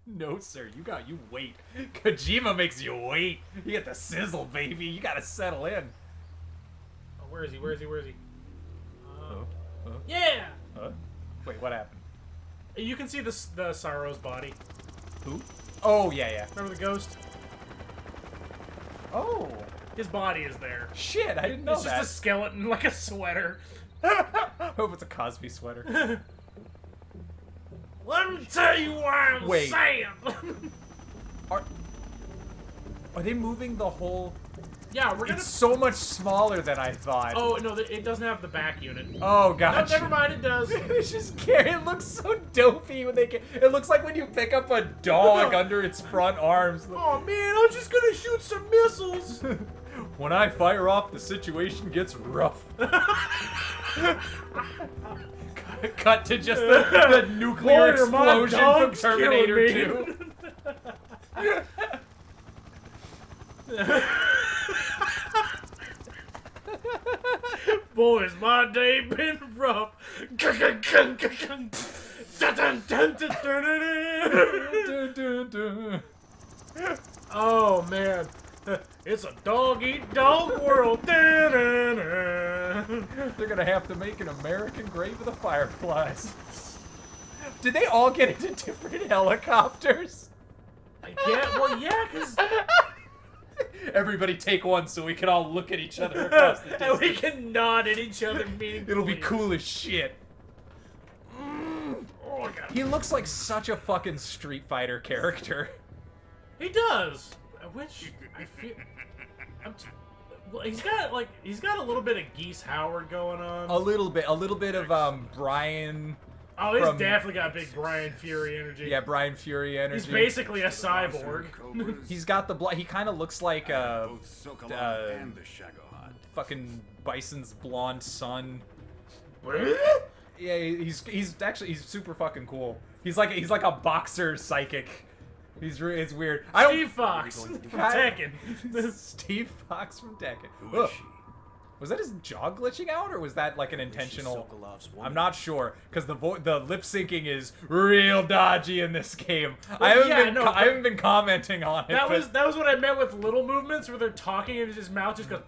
S2: No, sir. You wait. Kojima makes you wait. You get the sizzle, baby. You gotta settle in.
S1: Oh, where is he? Where is he? Where is he?
S2: Huh?
S1: Yeah!
S2: Huh? Wait, what happened?
S1: You can see the Sorrow's body.
S2: Who? Oh, yeah.
S1: Remember the ghost?
S2: Oh.
S1: His body is there.
S2: Shit, I didn't know
S1: It's
S2: that.
S1: just a skeleton, like a sweater.
S2: I hope it's a Cosby sweater.
S1: Let me tell you why I'm saying.
S2: Are they moving the whole...
S1: Yeah, we're gonna...
S2: It's so much smaller than I thought.
S1: Oh, no, it doesn't have the back unit.
S2: Oh, gotcha.
S1: No, never mind, it does.
S2: It's just scary. It looks so dopey when they get... It looks like when you pick up a dog under its front arms.
S1: Oh, man, I'm just gonna shoot some missiles.
S2: When I fire off, the situation gets rough. Cut to just the nuclear
S1: Boy, my
S2: explosion from
S1: dog's
S2: Terminator
S1: killing
S2: 2.
S1: Boys, my day been rough. Oh man, it's a dog-eat-dog world.
S2: They're gonna have to make an American grave of the Fireflies. Did they all get into different helicopters?
S1: Yeah, because
S2: Everybody take one so we can all look at each other across the distance.
S1: and we can nod at each other meaningfully.
S2: It'll be cool as shit.
S1: Oh my god.
S2: He looks like such a fucking Street Fighter character.
S1: He does. Which I feel. Well, he's got a little bit of Geese Howard going on.
S2: A little bit of Brian.
S1: Oh, he's definitely got big Brian Fury energy.
S2: Yeah, Brian Fury energy.
S1: He's basically a cyborg.
S2: He's got the blood. He kind of looks like
S5: Both Sokolov and the Shagohod.
S2: fucking Bison's blonde son. Yeah, he's super fucking cool. He's like a boxer psychic. It's weird.
S1: Steve Fox from Tekken.
S2: Steve Fox from Tekken.
S5: Who is she?
S2: Was that his jaw glitching out, or was that like an intentional?
S5: Sokolov's woman.
S2: I'm not sure, because the lip syncing is real dodgy in this game.
S1: Well,
S2: I haven't been commenting on it.
S1: That was what I meant with little movements where they're talking and his mouth just goes.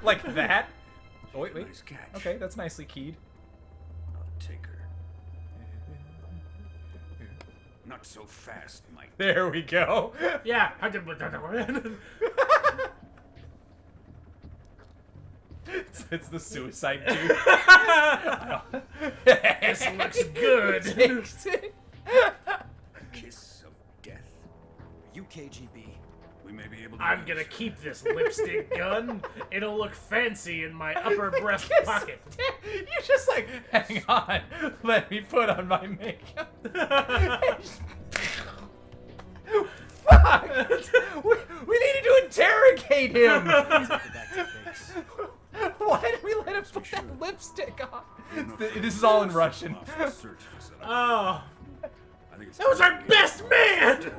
S2: like that. Oh wait.
S5: Nice catch.
S2: Okay, that's nicely keyed.
S5: I'll take her. Not so fast, Mike.
S2: There we go.
S1: Yeah.
S2: It's the suicide dude.
S1: This looks good.
S5: A kiss of death.
S3: Are you KGB?
S5: We may be able to.
S1: I'm gonna keep this lipstick gun. It'll look fancy in my upper breast pocket.
S2: You're just like, hang on, let me put on my makeup. Fuck! We needed to interrogate him. Why did we let him put that lipstick on? This is all in Russian.
S1: Oh,
S5: I think it's
S1: that was our best man.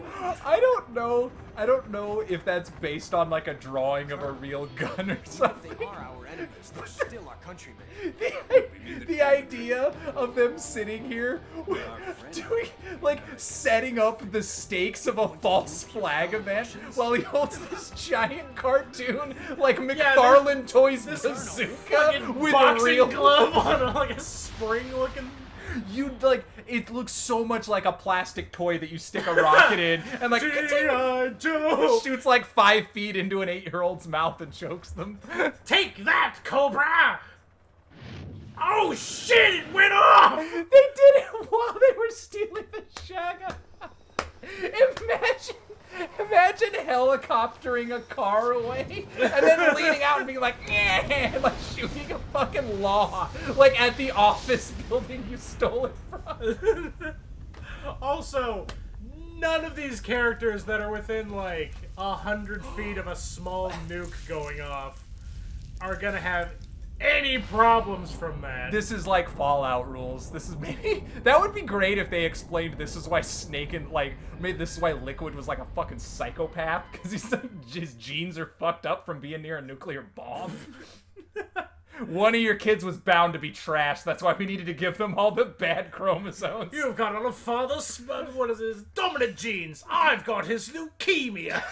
S2: I don't know I don't know if that's based on like a drawing of a real gun or
S3: If
S2: something.
S3: they are our enemies, they're still our countrymen.
S2: The idea of them sitting here doing, like, setting up the stakes of a false flag event while he holds this giant cartoon, like McFarlane Toys bazooka
S1: Fucking
S2: with a
S1: boxing
S2: real
S1: glove on like a spring looking.
S2: You like it looks so much like a plastic toy that you stick a rocket in and like
S1: G.I. Joe!
S2: shoots like 5 feet into an 8-year-old's mouth and chokes them.
S1: Take that, Cobra! Oh shit, it went off!
S2: They did it while they were stealing the Shaga. Imagine helicoptering a car away and then leaning out and being like, yeah, like shooting a fucking law, like at the office building you stole it from.
S1: Also, none of these characters that are within like 100 feet of a small nuke going off are gonna have any problems from that.
S2: This is like Fallout rules. This is maybe that would be great if they explained this is why Snake and like maybe this is why Liquid was like a fucking psychopath because he's like his genes are fucked up from being near a nuclear bomb. One of your kids was bound to be trash. That's why we needed to give them all the bad chromosomes.
S1: You've got all of father's what is his dominant genes. I've got his leukemia.